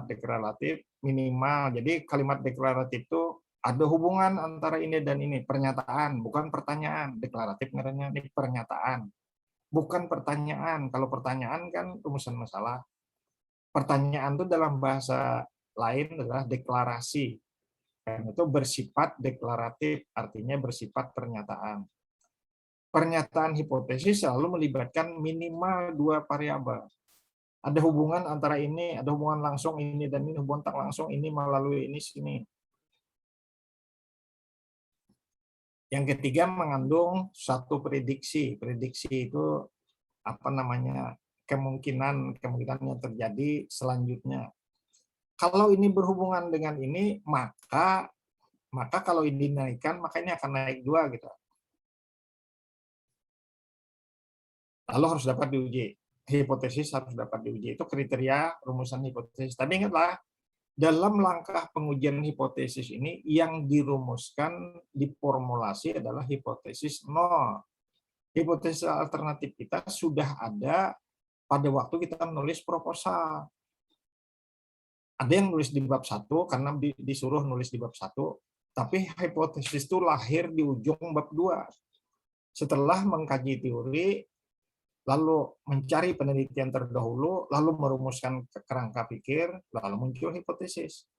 deklaratif minimal. Jadi kalimat deklaratif itu ada hubungan antara ini dan ini, pernyataan, bukan pertanyaan. Deklaratif namanya ini pernyataan, bukan pertanyaan. Kalau pertanyaan kan rumusan masalah. Pertanyaan itu dalam bahasa lain adalah deklarasi. Dan itu bersifat deklaratif, artinya bersifat pernyataan. Pernyataan hipotesis selalu melibatkan minimal dua variabel. Ada hubungan antara ini, ada hubungan langsung ini dan ini, hubungan tak langsung ini melalui ini sini. Yang ketiga mengandung satu prediksi. Prediksi itu apa namanya? Kemungkinan yang terjadi selanjutnya. Kalau ini berhubungan dengan ini, maka kalau ini dinaikkan, maka ini akan naik juga gitu. Lalu harus dapat diuji. Hipotesis harus dapat diuji. Itu kriteria rumusan hipotesis. Tapi ingatlah, dalam langkah pengujian hipotesis ini yang dirumuskan di formulasi adalah hipotesis nol. Hipotesis alternatif kita sudah ada pada waktu kita menulis proposal. Ada yang nulis di bab 1 karena disuruh nulis di bab 1, tapi hipotesis itu lahir di ujung bab 2. Setelah mengkaji teori, lalu mencari penelitian terdahulu, lalu merumuskan kerangka pikir, lalu muncul hipotesis.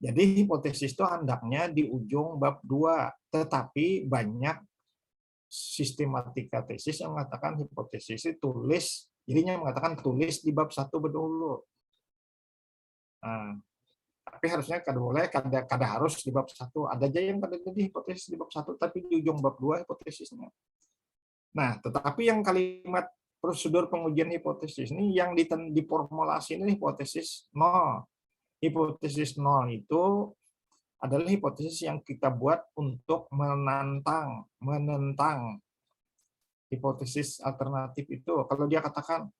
Jadi hipotesis itu hendaknya di ujung bab 2, tetapi banyak sistematika tesis yang mengatakan hipotesis itu tulis, jadinya mengatakan tulis di bab 1 dulu. Nah, tapi harusnya kada boleh, kada harus di bab 1. Ada aja yang kada jadi hipotesis di bab 1, tapi di ujung bab 2 hipotesisnya. Nah, tetapi yang kalimat prosedur pengujian hipotesis ini yang diformulasi ini hipotesis nol. Hipotesis nol itu adalah hipotesis yang kita buat untuk menentang hipotesis alternatif itu. Kalau dia katakan,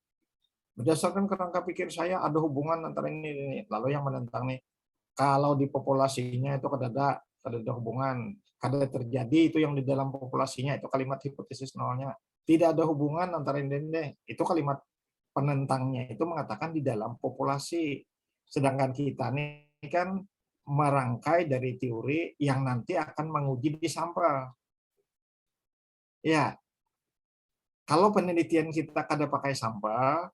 berdasarkan kerangka pikir saya ada hubungan antara ini, lalu yang menentang nih, kalau di populasinya itu kada ada hubungan, kada terjadi itu yang di dalam populasinya, itu kalimat hipotesis nolnya. Tidak ada hubungan antara ini, itu kalimat penentangnya itu mengatakan di dalam populasi. Sedangkan kita ini kan merangkai dari teori yang nanti akan menguji di sampel. Ya, kalau penelitian kita kada pakai sampel,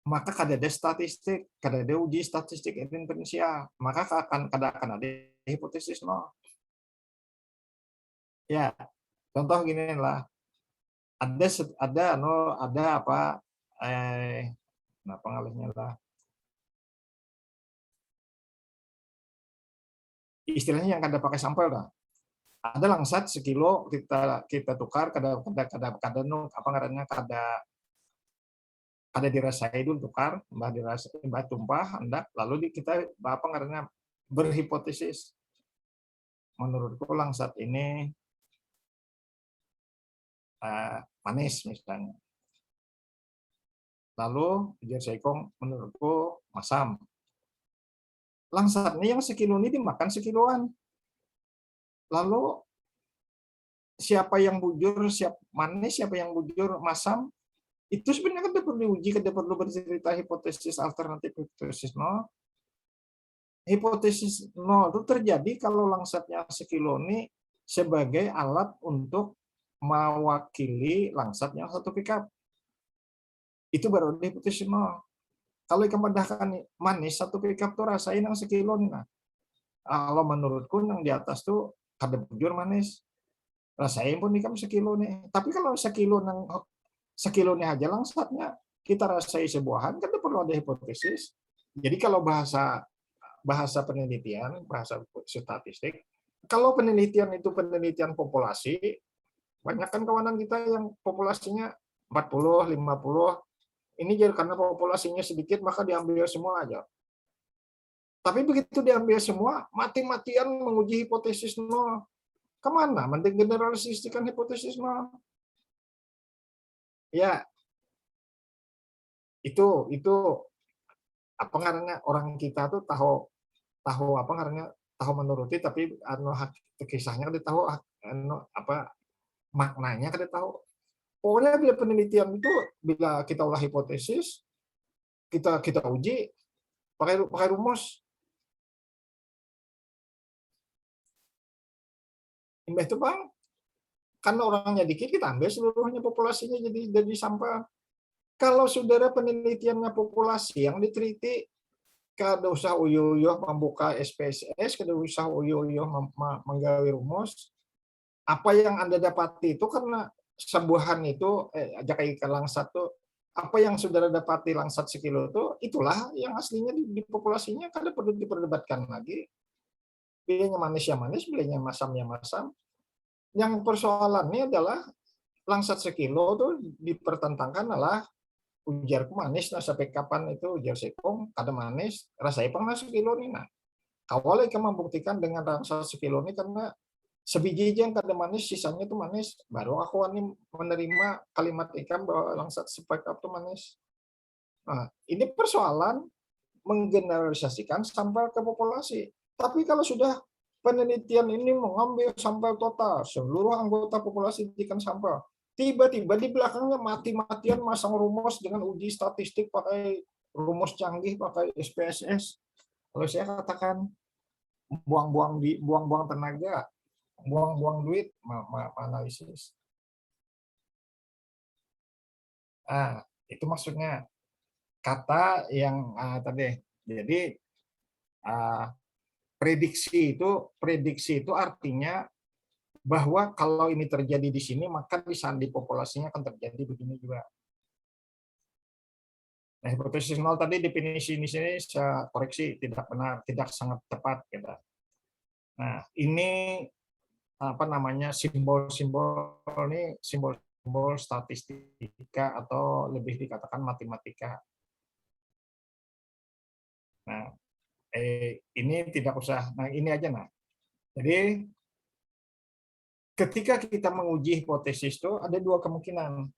maka kada ada statistik, kada ada uji statistik inferensial, maka kada akan ada hipotesis nol. Ya, contoh gini lah, ada apa pengalihnya lah, istilahnya yang kada pakai sampel lah. Ada langsat sekilo kita tukar kada apa ngarannya kada dirasai dulu tukar, mbah dirasai mbah tumpah hendak lalu kita apa ngarannya berhipotesis. Menurutku langsat ini manis misalnya. Lalu ujar Saikong menurutku masam. Langsat ini yang sekilo ini dimakan sekiloan. Lalu siapa yang bujur, siapa manis, siapa yang bujur masam, itu sebenarnya kan perlu diuji, kan perlu bercerita hipotesis alternatif, hipotesis nol. Hipotesis nol itu terjadi kalau langsatnya sekilo ini sebagai alat untuk mewakili langsat yang satu pickup. Itu baru hipotesis nol. Kalau ikan padahkan manis, satu pickup tuh rasain yang sekilo nih. Nah, kalau menurutku yang di atas tuh kada bujur manis. Rasain pun ikan sekilo nih. Tapi kalau sekilo nih aja langsatnya kita rasai sebuahan, kan perlu ada hipotesis. Jadi kalau bahasa penelitian, bahasa statistik, kalau penelitian itu penelitian populasi, banyak kan kawanan kita yang populasinya 40, 50, ini jadi karena populasinya sedikit maka diambil semua aja. Tapi begitu diambil semua, mati-matian menguji hipotesis nol. Kemana? Mending generalisasikan hipotesis nol. Ya, itu apa karena orang kita tuh tahu tahu apa karena tahu menuruti tapi anu kisahnya kada tahu anu apa maknanya kada tahu. Pokoknya bila penelitian itu bila kita ulah hipotesis, kita kita uji pakai pakai rumus. Imbah itu Bang, kan orangnya dikit kita ambil seluruhnya populasinya jadi sampel. Kalau saudara penelitiannya populasi yang diteliti, kada usah uyuh-uyuh membuka SPSS, kada usah uyuh-uyuh menggawe rumus. Apa yang Anda dapati itu karena sebuahan itu aja kayak langsat tuh apa yang saudara dapati langsat sekilo itu itulah yang aslinya di populasinya kada perlu diperdebatkan lagi. Bilanya manis ya manis, bilanya masam ya masam. Yang persoalannya adalah langsat sekilo tuh dipertentangkan adalah ujarku manis nah sampai kapan itu ujar sekong kada manis rasa ipang nah sekilo nih nah kawalnya kan membuktikan dengan langsat sekilo ini karena sebiji aja yang kada manis sisanya itu manis baru aku ini menerima kalimat ikan bahwa langsat sepekap itu manis. Nah, ini persoalan menggeneralisasikan sampel ke populasi. Tapi kalau sudah penelitian ini mengambil sampel total, seluruh anggota populasi dijadikan sampel, tiba-tiba di belakangnya mati-matian masang rumus dengan uji statistik pakai rumus canggih, pakai SPSS. Kalau saya katakan buang-buang tenaga, buang-buang duit, analisis. Ah, itu maksudnya kata yang tadi. Jadi prediksi itu artinya bahwa kalau ini terjadi di sini maka di sandi populasinya akan terjadi begini juga. Nah, hipotesis nol tadi definisi ini saya koreksi tidak benar, tidak sangat tepat kita. Nah, ini apa namanya simbol-simbol ini simbol-simbol statistika atau lebih dikatakan matematika. Nah, ini tidak usah. Nah, ini aja nah. Jadi ketika kita menguji hipotesis itu ada dua kemungkinan.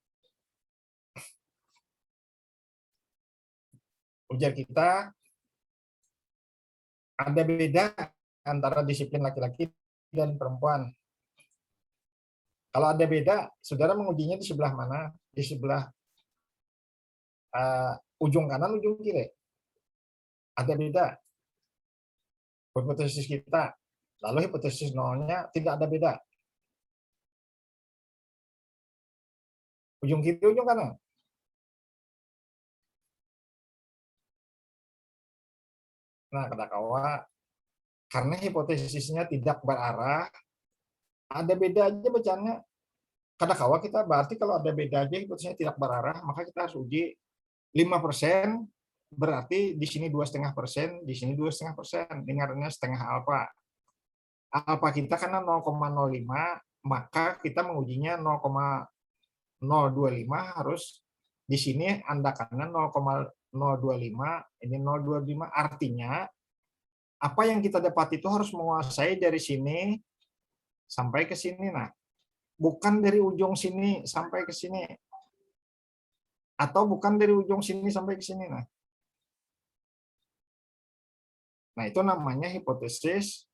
Ujar kita ada beda antara disiplin laki-laki dan perempuan. Kalau ada beda, saudara mengujinya di sebelah mana? Di sebelah ujung kanan, ujung kiri. Ada beda. Hipotesis kita. Lalu hipotesis nolnya tidak ada beda. Ujung kiri, ujung kanan. Nah, kata kawa, karena hipotesisnya tidak berarah, ada beda aja bacanya. Kata kawa kita berarti kalau ada beda aja hipotesisnya tidak berarah, maka kita harus uji 5%, berarti di sini 2,5%, di sini 2,5%. Dengarnya setengah alfa. Alfa kita karena 0,05, maka kita mengujinya 0,025 harus di sini andakannya 0,025, ini 0,25 artinya apa yang kita dapat itu harus menguasai dari sini sampai ke sini. Nah, bukan dari ujung sini sampai ke sini. Atau bukan dari ujung sini sampai ke sini. Nah, itu namanya hipotesis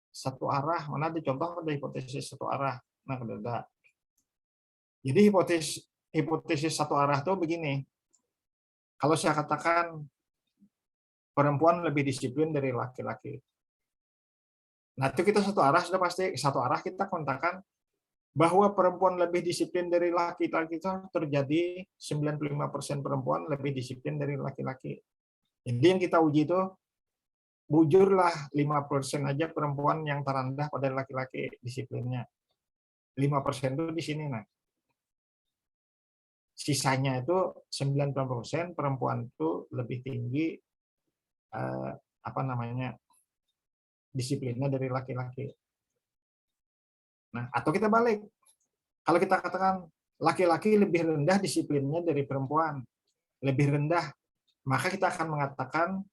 satu arah. Mana ada contoh ada hipotesis satu arah? Nah, ada. Jadi hipotesis satu arah itu begini. Kalau saya katakan perempuan lebih disiplin dari laki-laki. Nah, itu kita satu arah sudah pasti satu arah kita kontakkan bahwa perempuan lebih disiplin dari laki-laki itu terjadi 95% perempuan lebih disiplin dari laki-laki. Jadi yang kita uji itu bujurlah 5% aja perempuan yang terendah pada laki-laki disiplinnya. 5% itu di sini nah. Sisanya itu 90% perempuan itu lebih tinggi apa namanya disiplinnya dari laki-laki. Nah, atau kita balik. Kalau kita katakan laki-laki lebih rendah disiplinnya dari perempuan, lebih rendah, maka kita akan mengatakan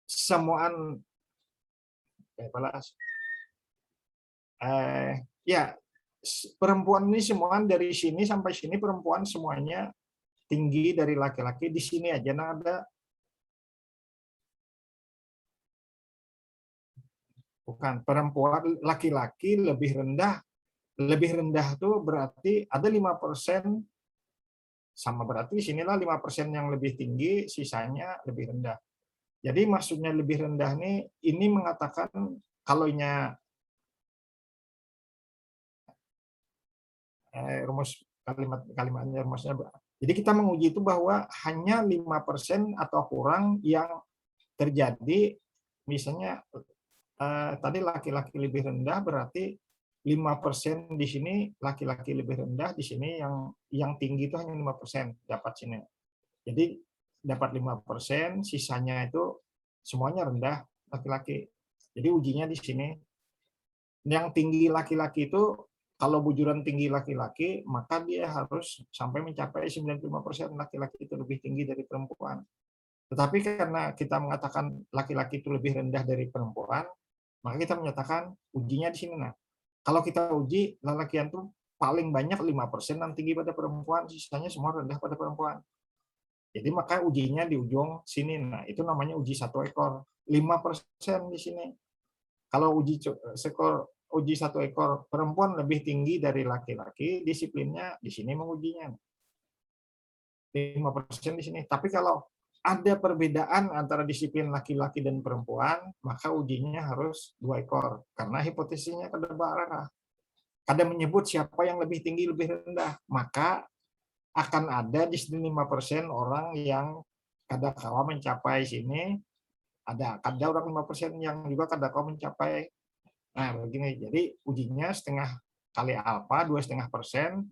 semuaan ya perempuan ini semuaan dari sini sampai sini perempuan semuanya tinggi dari laki-laki di sini aja nah ada bukan perempuan, laki-laki lebih rendah tuh berarti ada 5%, sama berarti di sinilah 5% yang lebih tinggi, sisanya lebih rendah. Jadi maksudnya lebih rendah nih, ini mengatakan kalaunya rumus kalimatnya rumusnya. Jadi kita menguji itu bahwa hanya 5% atau kurang yang terjadi, misalnya tadi laki-laki lebih rendah berarti 5% di sini laki-laki lebih rendah, di sini yang tinggi itu hanya 5% dapat sini. Jadi dapat 5%, sisanya itu semuanya rendah laki-laki. Jadi ujinya di sini. Yang tinggi laki-laki itu, kalau bujuran tinggi laki-laki, maka dia harus sampai mencapai 95% laki-laki itu lebih tinggi dari perempuan. Tetapi karena kita mengatakan laki-laki itu lebih rendah dari perempuan, maka kita menyatakan ujinya di sini. Nah, kalau kita uji lelakian itu paling banyak 5% yang tinggi pada perempuan, sisanya semua rendah pada perempuan. Jadi maka ujinya di ujung sini. Nah, itu namanya uji satu ekor. 5% di sini. Kalau uji satu ekor perempuan lebih tinggi dari laki-laki, disiplinnya di sini mengujinya. 5% di sini. Tapi kalau ada perbedaan antara disiplin laki-laki dan perempuan, maka ujinya harus 2 ekor. Karena hipotesisnya kada arah. Kada menyebut siapa yang lebih tinggi, lebih rendah. Maka akan ada di sini 5% orang yang kada kawa mencapai sini, ada orang 5% yang juga kada kawa mencapai. Nah, begini. Jadi ujinya setengah kali alfa 2,5%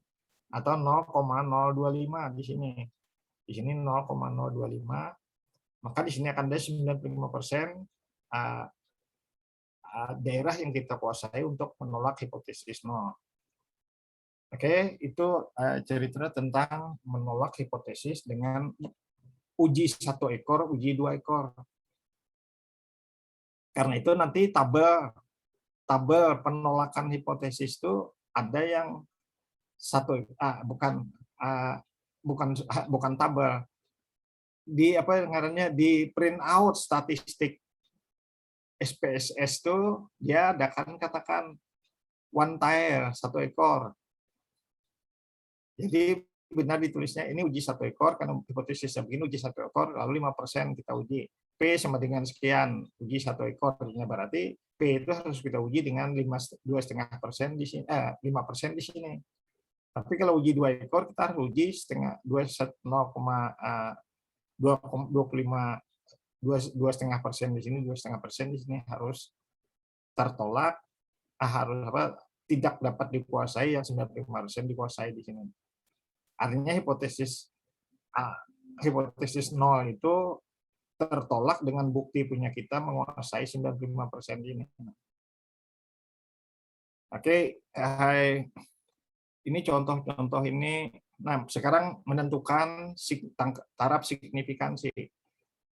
atau 0,025 di sini. Di sini 0,025. Maka di sini akan ada 95% daerah yang kita kuasai untuk menolak hipotesis nol. Oke, itu cerita tentang menolak hipotesis dengan uji satu ekor, uji 2 ekor. Karena itu nanti tabel penolakan hipotesis itu ada yang bukan tabel, di di print out statistik SPSS itu dia akan katakan one tire, satu ekor. Jadi benar ditulisnya ini uji satu ekor, karena hipotesisnya begini, uji satu ekor, lalu 5% kita uji. P sama dengan sekian, uji satu ekor, berarti P itu harus kita uji dengan 2,5% di sini, 5% di sini. Tapi kalau uji 2 ekor, kita harus uji 2,5% di sini, 2,5% di sini harus tertolak, tidak dapat dikuasai, yang 95% dikuasai di sini. Artinya hipotesis nol itu tertolak dengan bukti punya kita menguasai 95% ini. Oke, ini contoh-contoh ini. Nah, sekarang menentukan taraf signifikansi.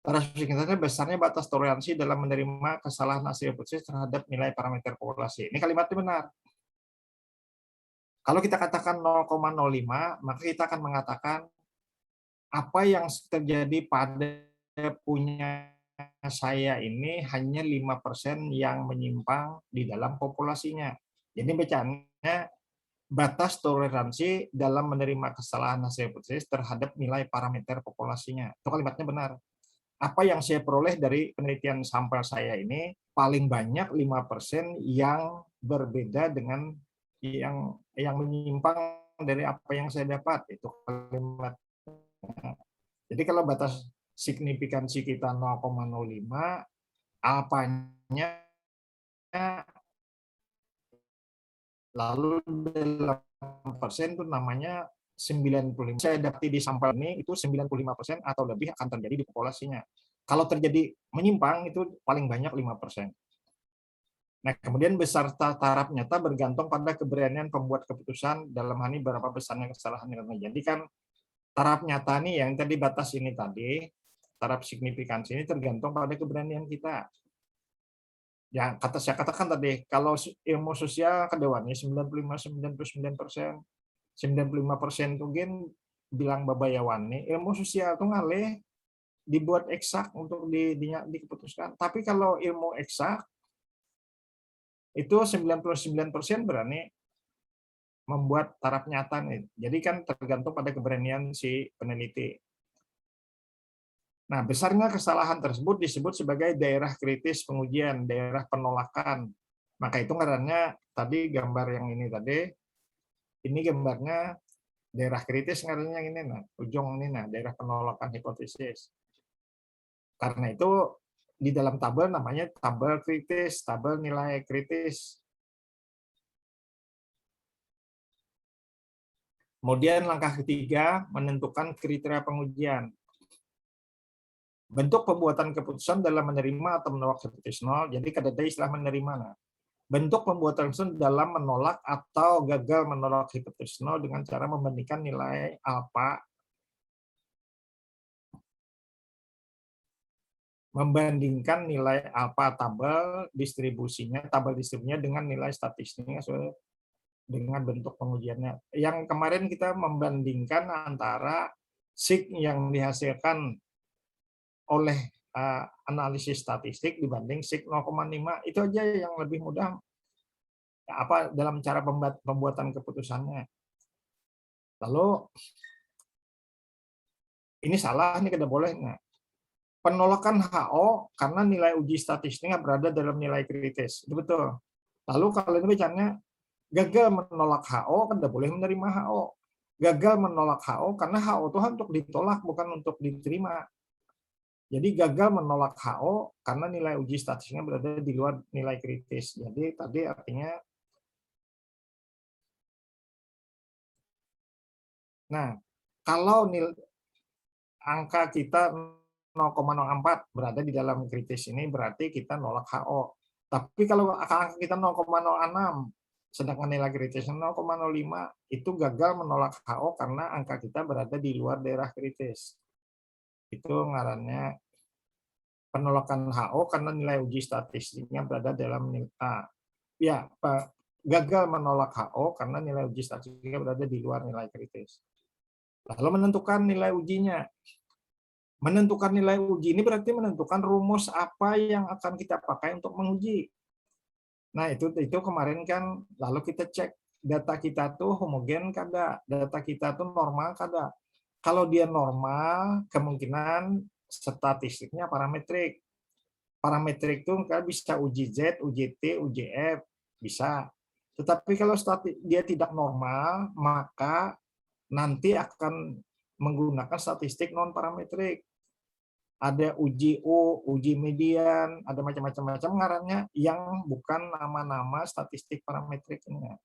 Taraf signifikansi besarnya batas toleransi dalam menerima kesalahan hasil hipotesis terhadap nilai parameter populasi. Ini kalimatnya benar. Kalau kita katakan 0,05, maka kita akan mengatakan apa yang terjadi pada punya saya ini hanya 5% yang menyimpang di dalam populasinya. Jadi bacanya batas toleransi dalam menerima kesalahan hasil hipotesis terhadap nilai parameter populasinya. Itu kalimatnya benar. Apa yang saya peroleh dari penelitian sampel saya ini paling banyak 5% yang berbeda dengan yang menyimpang dari apa yang saya dapat. Itu kalimat. Jadi kalau batas signifikansi kita 0,05, alfanya lalu 8% itu namanya 95. Saya dapati di sampel ini itu 95% atau lebih akan terjadi di populasinya. Kalau terjadi menyimpang itu paling banyak 5%. Nah, kemudian besar taraf nyata bergantung pada keberanian pembuat keputusan dalam hal ini berapa besarnya kesalahan yang terjadi. Jadi kan taraf nyata nih yang tadi batas ini tadi, taraf signifikansi ini tergantung pada keberanian kita. Ya, saya katakan tadi, kalau ilmu sosial kedewannya 95-99%, 95% tuh gen bilang babayawan nih, ilmu sosial tuh ngalih dibuat eksak untuk diputuskan. Tapi kalau ilmu eksak itu 99% berani membuat taraf nyata nih. Jadi kan tergantung pada keberanian si peneliti. Nah, besarnya kesalahan tersebut disebut sebagai daerah kritis pengujian, daerah penolakan. Maka itu ngarannya tadi gambar yang ini gambarnya daerah kritis ngarannya yang ini, nah, ujung ini, nah, daerah penolakan hipotesis. Karena itu di dalam tabel namanya tabel kritis, tabel nilai kritis. Kemudian langkah ketiga, menentukan kriteria pengujian. Bentuk pembuatan keputusan dalam menerima atau menolak hipotesis nol, jadi ada istilah menerima. Nah, bentuk pembuatan keputusan dalam menolak atau gagal menolak hipotesis nol dengan cara membandingkan nilai alfa tabel distribusinya dengan nilai statistiknya dengan bentuk pengujiannya. Yang kemarin kita membandingkan antara sig yang dihasilkan oleh analisis statistik dibanding sig 0,5, itu aja yang lebih mudah dalam cara pembuatan keputusannya. Lalu ini salah nih, tidak boleh. Nah, penolakan HO karena nilai uji statistiknya berada dalam nilai kritis, itu betul. Lalu kalau ini bicaranya gagal menolak HO, kan tidak boleh menerima HO. Gagal menolak HO karena HO itu untuk ditolak, bukan untuk diterima. Jadi gagal menolak HO karena nilai uji statistiknya berada di luar nilai kritis. Jadi tadi artinya, nah, kalau angka kita 0,04 berada di dalam kritis ini berarti kita nolak HO. Tapi kalau angka kita 0,06 sedangkan nilai kritisnya 0,05 itu gagal menolak HO karena angka kita berada di luar daerah kritis. Itu ngarannya penolakan HO karena nilai uji statistiknya berada dalam gagal menolak HO karena nilai uji statistiknya berada di luar nilai kritis. Lalu menentukan nilai ujinya. Menentukan nilai uji ini berarti menentukan rumus apa yang akan kita pakai untuk menguji. Nah, itu kemarin kan lalu kita cek data kita tuh homogen kada, data kita tuh normal kada. Kalau dia normal, kemungkinan statistiknya parametrik. Parametrik itu kan bisa uji Z, uji T, uji F, bisa. Tetapi kalau dia tidak normal, maka nanti akan menggunakan statistik non parametrik. Ada uji U, uji median, ada macam-macam ngarannya yang bukan nama-nama statistik parametriknya.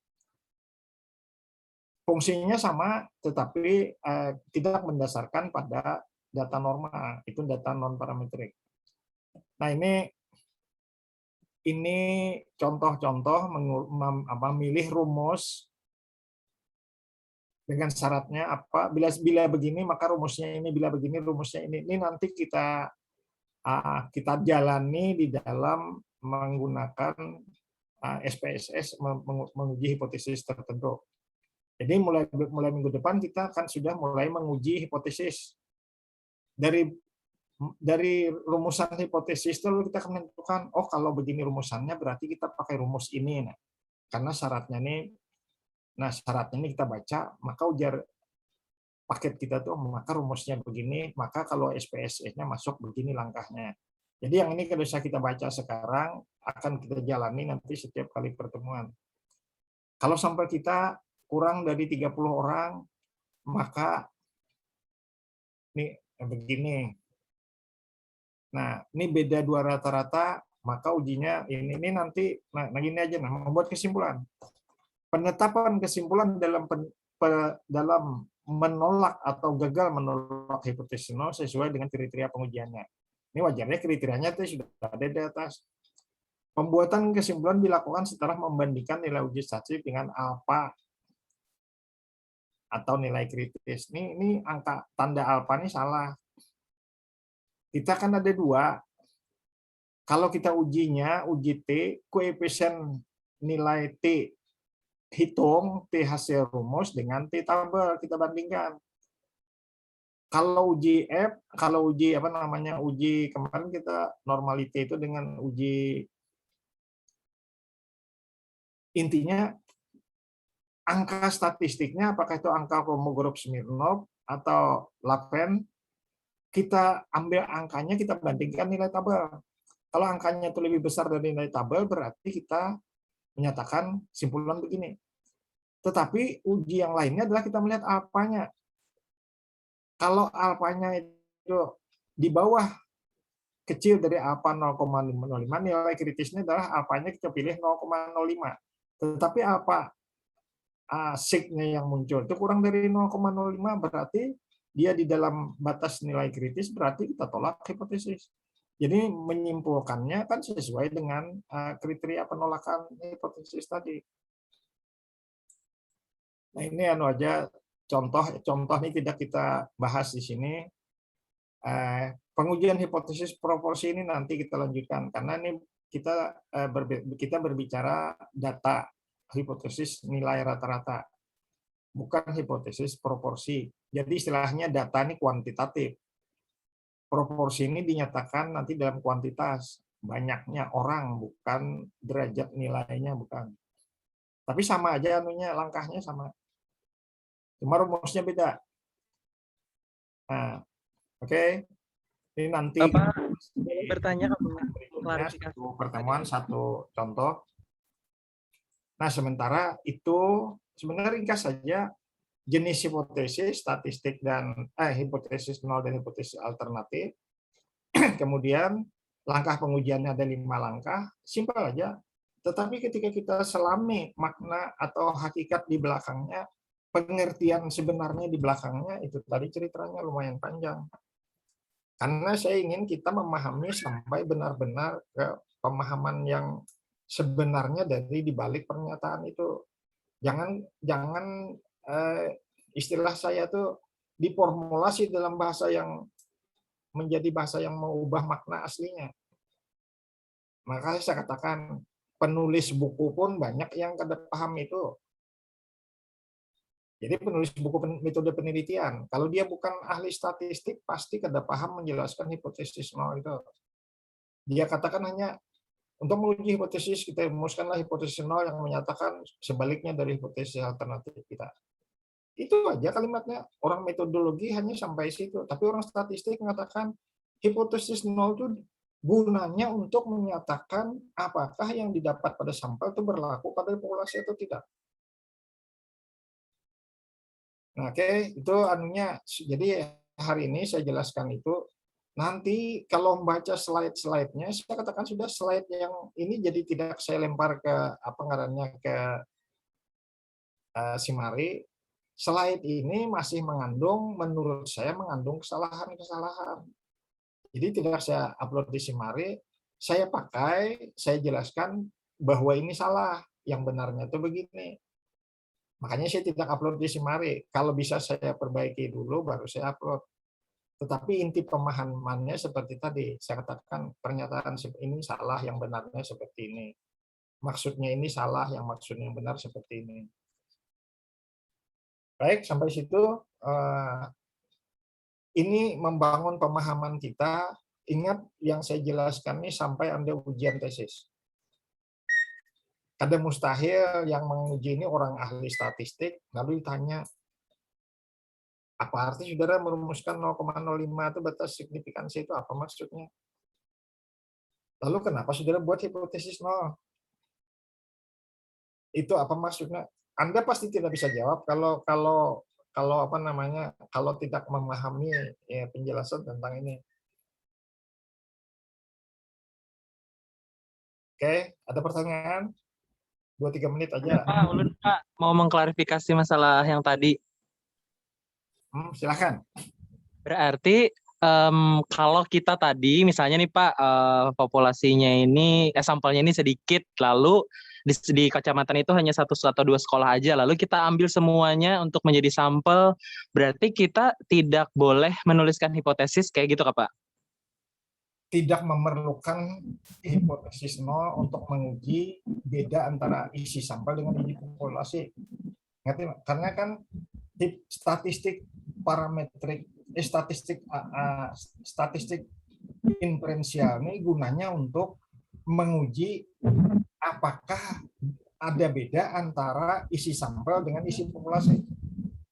Fungsinya sama, tetapi tidak mendasarkan pada data normal, itu data non parametrik. Nah, ini contoh-contoh memilih rumus dengan syaratnya apa, bila begini maka rumusnya ini, bila begini rumusnya ini. Ini nanti kita jalani di dalam menggunakan SPSS menguji hipotesis tertentu. Jadi mulai minggu depan kita akan sudah mulai menguji hipotesis. Dari rumusan hipotesis itu kita akan menentukan, oh kalau begini rumusannya berarti kita pakai rumus ini. Nah, karena syaratnya ini kita baca, maka ujar paket kita tuh maka rumusnya begini, maka kalau SPSS-nya masuk begini langkahnya. Jadi yang ini kalau bisa kita baca sekarang, akan kita jalani nanti setiap kali pertemuan. Kalau sampai kita kurang dari 30 orang, maka ini begini. Nah, ini beda dua rata-rata, maka ujinya ini nanti, nah gini aja, membuat kesimpulan. Penetapan kesimpulan dalam menolak atau gagal menolak hipotesis nol sesuai dengan kriteria pengujiannya. Ini wajarnya kriterianya itu sudah ada di atas. Pembuatan kesimpulan dilakukan setelah membandingkan nilai uji statistik dengan alfa atau nilai kritis. Ini angka tanda alfa ini salah. Kita kan ada dua. Kalau kita ujinya, uji T, koefisien nilai T hitung, T hasil rumus dengan T tabel, kita bandingkan. Kalau uji F, kalau uji uji kemarin kita normality itu dengan uji intinya angka statistiknya apakah itu angka Kolmogorov Smirnov atau Lapen, kita ambil angkanya, kita bandingkan nilai tabel. Kalau angkanya itu lebih besar dari nilai tabel, berarti kita menyatakan simpulan begini. Tetapi uji yang lainnya adalah kita melihat alfanya. Kalau alfanya itu di bawah kecil dari alfa 0,05, nilai kritisnya adalah alfanya kita pilih 0,05. Tetapi alfa sig-nya yang muncul itu kurang dari 0,05, berarti dia di dalam batas nilai kritis, berarti kita tolak hipotesis. Jadi menyimpulkannya kan sesuai dengan kriteria penolakan hipotesis tadi. Nah ini aja contoh ini tidak kita bahas di sini. Pengujian hipotesis proporsi ini nanti kita lanjutkan karena ini kita berbicara data hipotesis nilai rata-rata, bukan hipotesis proporsi. Jadi istilahnya data ini kuantitatif. Proporsi ini dinyatakan nanti dalam kuantitas, banyaknya orang, bukan derajat nilainya, bukan. Tapi sama aja anunya, langkahnya sama. Cuma rumusnya beda. Nah, oke. Ini nanti bertanya klarifikasi satu pertemuan, satu contoh. Nah, sementara itu sebenarnya ringkas saja jenis hipotesis, statistik dan hipotesis nol dan hipotesis alternatif. Kemudian langkah pengujiannya ada 5 langkah, simpel aja. Tetapi ketika kita selami makna atau hakikat di belakangnya, pengertian sebenarnya di belakangnya, itu tadi ceritanya lumayan panjang. Karena saya ingin kita memahami sampai benar-benar ke pemahaman yang sebenarnya dari dibalik pernyataan itu. Jangan istilah saya tuh diformulasi dalam bahasa yang menjadi bahasa yang mengubah makna aslinya. Makanya saya katakan penulis buku pun banyak yang kada paham itu. Jadi penulis buku metode penelitian, kalau dia bukan ahli statistik, pasti kada paham menjelaskan hipotesis nol itu. Dia katakan hanya untuk menguji hipotesis, kita rumuskanlah hipotesis nol yang menyatakan sebaliknya dari hipotesis alternatif kita. Itu aja kalimatnya. Orang metodologi hanya sampai situ. Tapi orang statistik mengatakan hipotesis nol itu gunanya untuk menyatakan apakah yang didapat pada sampel itu berlaku pada populasi atau tidak. Nah, oke, itu anunya. Jadi hari ini saya jelaskan itu. Nanti kalau membaca slide-slide-nya, saya katakan sudah slide yang ini jadi tidak saya lempar ke apa ngarannya ke Simari. Slide ini masih mengandung, menurut saya mengandung kesalahan-kesalahan. Jadi tidak saya upload di Simari, saya pakai, saya jelaskan bahwa ini salah, yang benarnya itu begini. Makanya saya tidak upload di Simari. Kalau bisa saya perbaiki dulu, baru saya upload. Tetapi inti pemahamannya seperti tadi, saya katakan pernyataan ini salah, yang benarnya seperti ini. Maksudnya ini salah, yang maksudnya yang benar seperti ini. Baik, sampai situ. Ini membangun pemahaman kita. Ingat yang saya jelaskan ini sampai Anda ujian tesis. Ada mustahil yang menguji ini orang ahli statistik, lalu ditanya, apa arti saudara merumuskan 0,05 itu batas signifikansi itu apa maksudnya? Lalu kenapa saudara buat hipotesis 0? Itu apa maksudnya? Anda pasti tidak bisa jawab kalau tidak memahami penjelasan tentang ini. Oke, ada pertanyaan? 2-3 menit aja. Pak, ulun Pak mau mengklarifikasi masalah yang tadi. Silakan. Berarti kalau kita tadi misalnya nih Pak, populasinya ini sampelnya ini sedikit, lalu di kecamatan itu hanya 1 atau 2 sekolah aja, lalu kita ambil semuanya untuk menjadi sampel, berarti kita tidak boleh menuliskan hipotesis kayak gitu Kak Pak? Tidak memerlukan hipotesis 0 untuk menguji beda antara isi sampel dengan isi populasi. Karena kan statistik parametrik, statistik inferensial ini gunanya untuk menguji apakah ada beda antara isi sampel dengan isi populasi.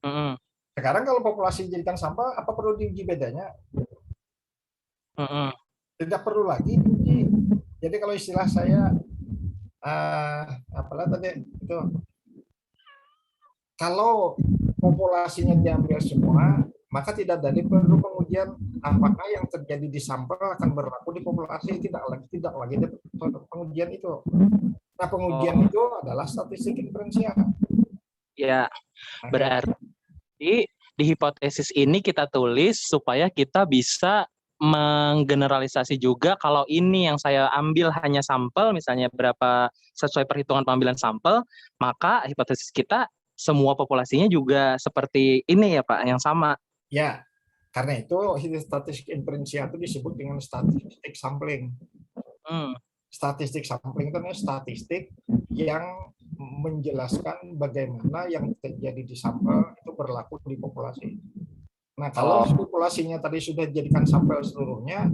Mm-mm. Sekarang kalau populasi dijadikan sampel, apa perlu diuji bedanya? Mm-mm. Tidak perlu lagi diuji. Jadi kalau istilah saya, apalah tadi itu, kalau populasinya diambil semua, maka tidak ada perlu pengujian apakah yang terjadi di sampel akan berlaku di populasi, tidak lagi ada pengujian itu. Nah, pengujian itu adalah statistik inferensial. Ya, Nah, berarti di hipotesis ini kita tulis supaya kita bisa menggeneralisasi juga kalau ini yang saya ambil hanya sampel, misalnya berapa sesuai perhitungan pengambilan sampel, maka hipotesis kita semua populasinya juga seperti ini ya Pak, yang sama. ya, karena itu statistik inferensial itu disebut dengan statistik sampling. Statistik sampling itu statistik yang menjelaskan bagaimana yang terjadi di sampel itu berlaku di populasi. Nah, kalau populasinya tadi sudah dijadikan sampel seluruhnya,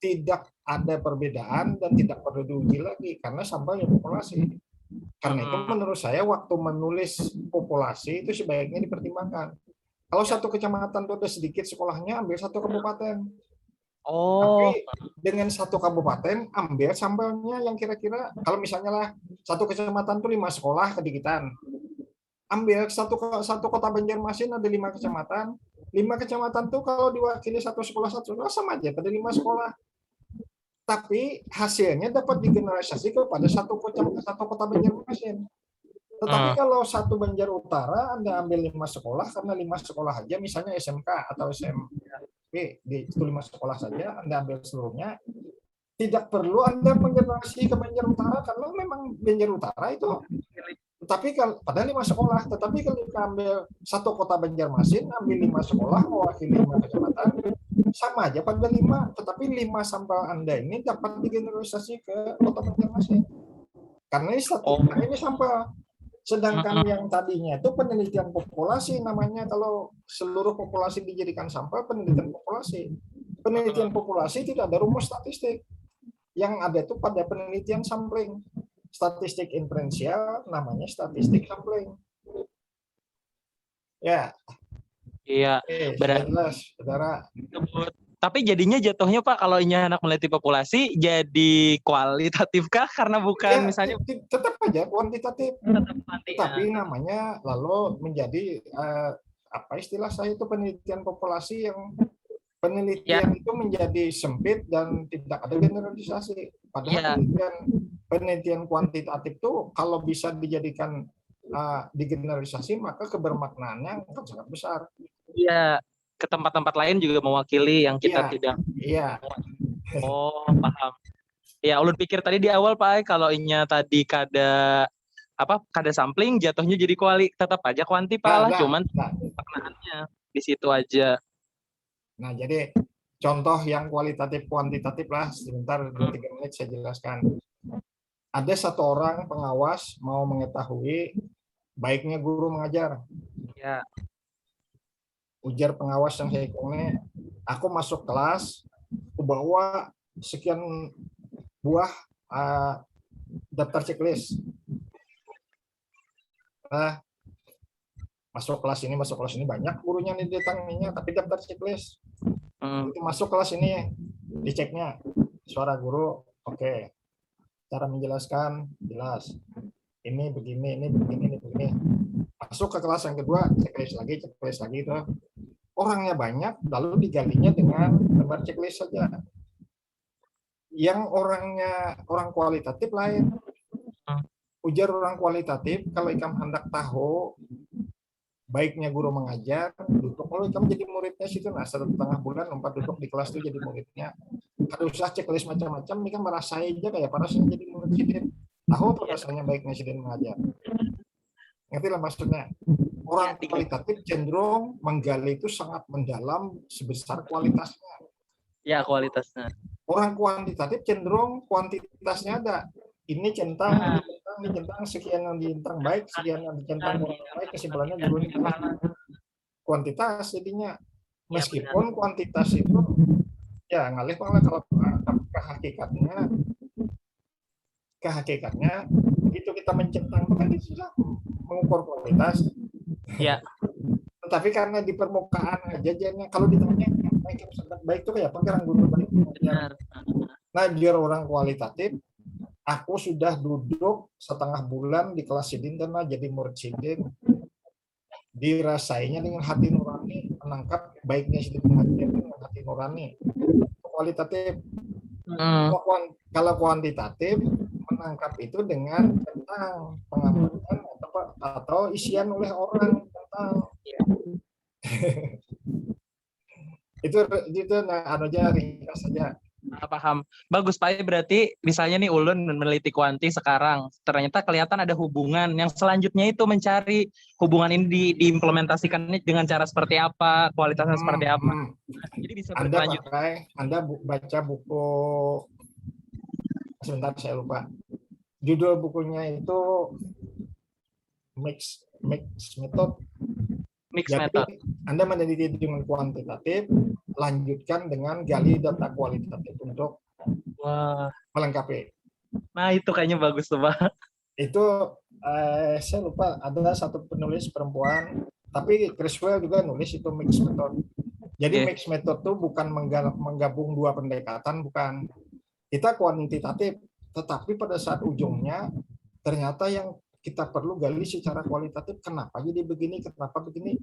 tidak ada perbedaan dan tidak perlu diuji lagi karena sampelnya populasi. Karena itu menurut saya waktu menulis populasi itu sebaiknya dipertimbangkan. Kalau satu kecamatan itu ada sedikit sekolahnya, ambil satu kabupaten. Tapi dengan satu kabupaten ambil sampelnya yang kira-kira, kalau misalnya lah satu kecamatan itu 5 sekolah kedikitan, ambil satu kota Banjarmasin ada 5 kecamatan, 5 kecamatan tuh kalau diwakili satu sekolah sama aja pada 5 sekolah. Tapi hasilnya dapat digeneralisasi kepada satu kota Banjarmasin. Tetapi kalau satu Banjar Utara Anda ambil 5 sekolah karena 5 sekolah aja, misalnya SMK atau SMP di itu 5 sekolah saja Anda ambil seluruhnya, tidak perlu Anda menggeneralisasi ke Banjar Utara karena memang Banjar Utara itu. Tetapi kalau pada 5 sekolah, tetapi kalau kita ambil satu kota Banjarmasin, ambil 5 sekolah mewakili 5 kecamatan, sama aja pada 5, tetapi 5 sampel Anda ini dapat digeneralisasi ke kota Banjarmasin. Karena ini statistik, ini sampel. Sedangkan yang tadinya itu penelitian populasi namanya, kalau seluruh populasi dijadikan sampel, penelitian populasi. Penelitian populasi tidak ada rumus statistik. Yang ada itu pada penelitian sampling. Statistik inferensial namanya statistik sampling. Ya. Iya. Jelas, saudara. Tapi jadinya jatuhnya Pak, kalau ini anak meneliti populasi jadi kualitatif kah? Karena bukan ya, misalnya tetap aja kuantitatif. Tapi namanya lalu menjadi apa istilah saya itu penelitian populasi yang penelitian itu menjadi sempit dan tidak ada generalisasi. Padahal penelitian kuantitatif itu kalau bisa dijadikan digeneralisasi maka kebermaknaannya akan sangat besar. Iya, ke tempat-tempat lain juga mewakili yang kita tidak. Iya. Oh, paham. Ya, ulun pikir tadi di awal Pak, kalau inya tadi kada sampling jatuhnya jadi tetap aja kuanti Pak lah, cuman maknaannya di situ aja. Nah, jadi contoh yang kualitatif kuantitatif lah, sebentar 2-3 menit saya jelaskan. Ada satu orang pengawas mau mengetahui baiknya guru mengajar. Ya. Ujar pengawas yang saya ikutnya, aku masuk kelas, aku bawa sekian buah daftar checklist. Masuk kelas ini banyak gurunya nih datangnya, tapi daftar checklist. Itu masuk kelas ini diceknya suara guru, oke. Cara menjelaskan jelas. Ini begini, ini begini, ini begini. Masuk ke kelas yang kedua, checklist lagi itu. Orangnya banyak, lalu digalinya dengan lembar checklist saja. Yang orang kualitatif lain. Ujar orang kualitatif, kalau ikam hendak tahu baiknya guru mengajar, duduk kalau ikam jadi muridnya situ, nah 1,5 bulan lompat duduk di kelas itu jadi muridnya. Kalau usah checklist macam-macam, ikam merasa aja kayak pada saya jadi murid sidin. Tahu tuh rasanya baiknya sidin mengajar. Ngerti lah maksudnya. Orang kualitatif cenderung menggali itu sangat mendalam sebesar kualitasnya. Ya, kualitasnya. Orang kuantitatif cenderung kuantitasnya ada. Ini centang, sekian yang dicentang baik, sekian yang dicentang kurang baik, kesimpulannya guru ini kuantitas jadinya. Meskipun kuantitas itu ya ngalih kalau ke hakikatnya hakikatnya begitu kita mencentang kan itu sudah mengukur kualitas. Ya. Tetapi karena di permukaan aja jadinya kalau ditanya baik sangat baik itu kayak apa guru baik. Benar. Nah, biar orang kualitatif, aku sudah duduk setengah bulan di kelas sidin dan jadi murid sidin. Dirasainya dengan hati nurani, menangkap baiknya sidin dengan hati nurani. Kualitatif. Kalau kuantitatif menangkap itu dengan tentang pengamatan atau isian oleh orang tentang itu nah aja ringkas saja. Paham. Bagus Pak. Berarti misalnya nih Ulun meneliti kuanti sekarang, ternyata kelihatan ada hubungan. Yang selanjutnya itu mencari hubungan ini diimplementasikannya dengan cara seperti apa, kualitasnya seperti apa. Jadi bisa berlanjut. Anda baca buku, sebentar saya lupa. Judul bukunya itu Mix Method. Jadi Anda meneliti dengan kuantitatif, lanjutkan dengan gali data kualitatif untuk melengkapi. Nah itu kayaknya bagus tuh Pak. Itu saya lupa ada satu penulis perempuan, tapi Criswell juga nulis itu mix method. Jadi mix method itu bukan menggabung dua pendekatan, bukan. Kita kuantitatif, tetapi pada saat ujungnya ternyata yang kita perlu gali secara kualitatif, kenapa jadi begini, kenapa begini.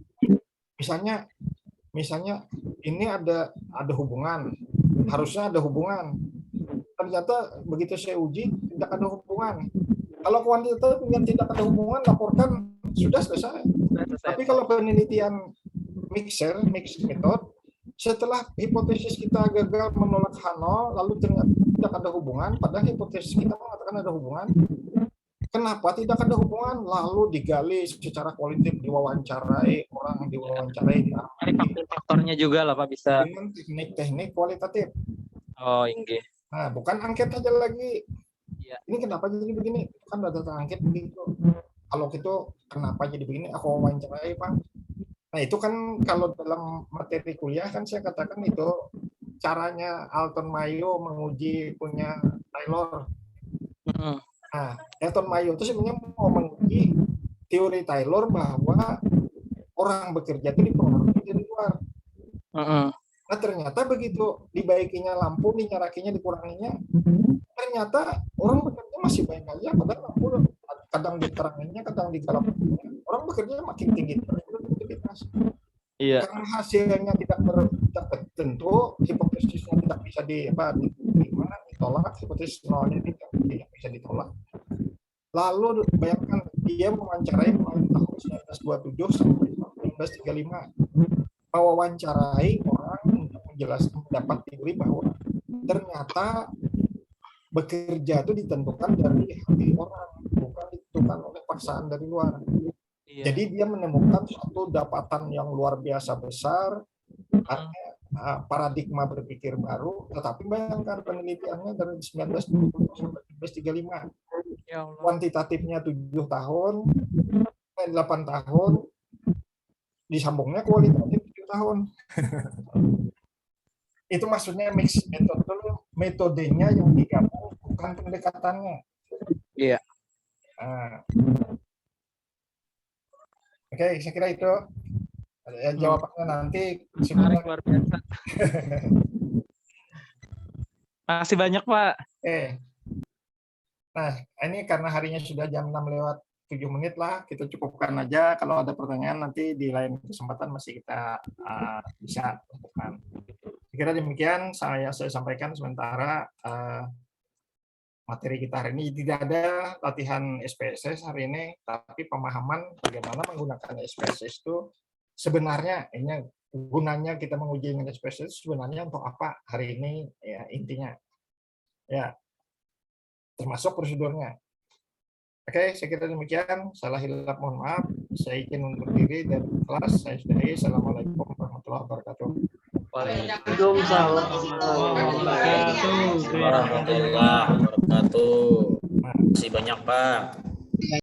Misalnya ini ada hubungan, harusnya ada hubungan. Ternyata begitu saya uji tidak ada hubungan. Kalau kuantitatif yang tidak ada hubungan laporkan sudah selesai. Tapi kalau penelitian mix method, setelah hipotesis kita gagal menolak H0, lalu ternyata tidak ada hubungan, padahal hipotesis kita mengatakan ada hubungan. Kenapa tidak ada hubungan? Lalu digali secara kualitatif, diwawancarai orang, diwawancarai faktornya juga lah Pak bisa. Dengan teknik-teknik kualitatif. Oh, inggih. Nah, bukan angket aja lagi. Ya. Ini kenapa jadi begini? Kan ada data angket begitu. Kalau gitu kenapa jadi begini? Aku wawancarai Pak. Nah itu kan kalau dalam materi kuliah kan saya katakan itu caranya Alton Mayo menguji punya Taylor. Nah, Alton Mayo itu sebenarnya mau menguji teori Taylor bahwa orang bekerja itu dipengaruhi dari luar. Nah ternyata begitu dibaikinya lampu, dinyalakinya, dikuranginya, ternyata orang bekerja masih baik aja, padahal lampu kadang diteranginya, kadang digelapkannya, orang bekerja makin tinggi produktivitas. Iya. Karena hasilnya tidak tertentu, hipotesisnya tidak bisa ditolak, hipotesis nolnya tidak bisa ditolak. Lalu bayangkan dia mewawancarai mulai tahun 1927 sampai 1935, mewawancarai orang untuk menjelaskan pendapat teori bahwa ternyata bekerja itu ditentukan dari hati orang, bukan ditentukan oleh paksaan dari luar. Iya. Jadi dia menemukan suatu dapatan yang luar biasa besar, paradigma berpikir baru, tetapi bayangkan penelitiannya dari 1920 sampai 1935. Ya Allah. Kuantitatifnya 7 tahun, 8 tahun, disambungnya kualitatif 7 tahun. Itu maksudnya mix method dulu, metodenya yang digabung, bukan pendekatannya. Iya. Oke, saya kira itu jawabannya nanti. Luar biasa. Makasih banyak Pak. Nah, ini karena harinya sudah jam 6:07 lah, kita cukupkan aja. Kalau ada pertanyaan nanti di lain kesempatan masih kita bisa lakukan. Kira demikian saya sampaikan sementara materi kita hari ini. Tidak ada latihan SPSS hari ini, tapi pemahaman bagaimana menggunakan SPSS itu sebenarnya ini gunanya kita menguji dengan SPSS sebenarnya untuk apa hari ini ya intinya. Ya. Termasuk prosedurnya. Oke, saya kira demikian. Salah hilap mohon maaf. Saya izin undur diri dari kelas. Saya sudahi. Assalamualaikum warahmatullahi wabarakatuh. Waalaikumsalam warahmatullahi wabarakatuh. Terima kasih banyak Pak.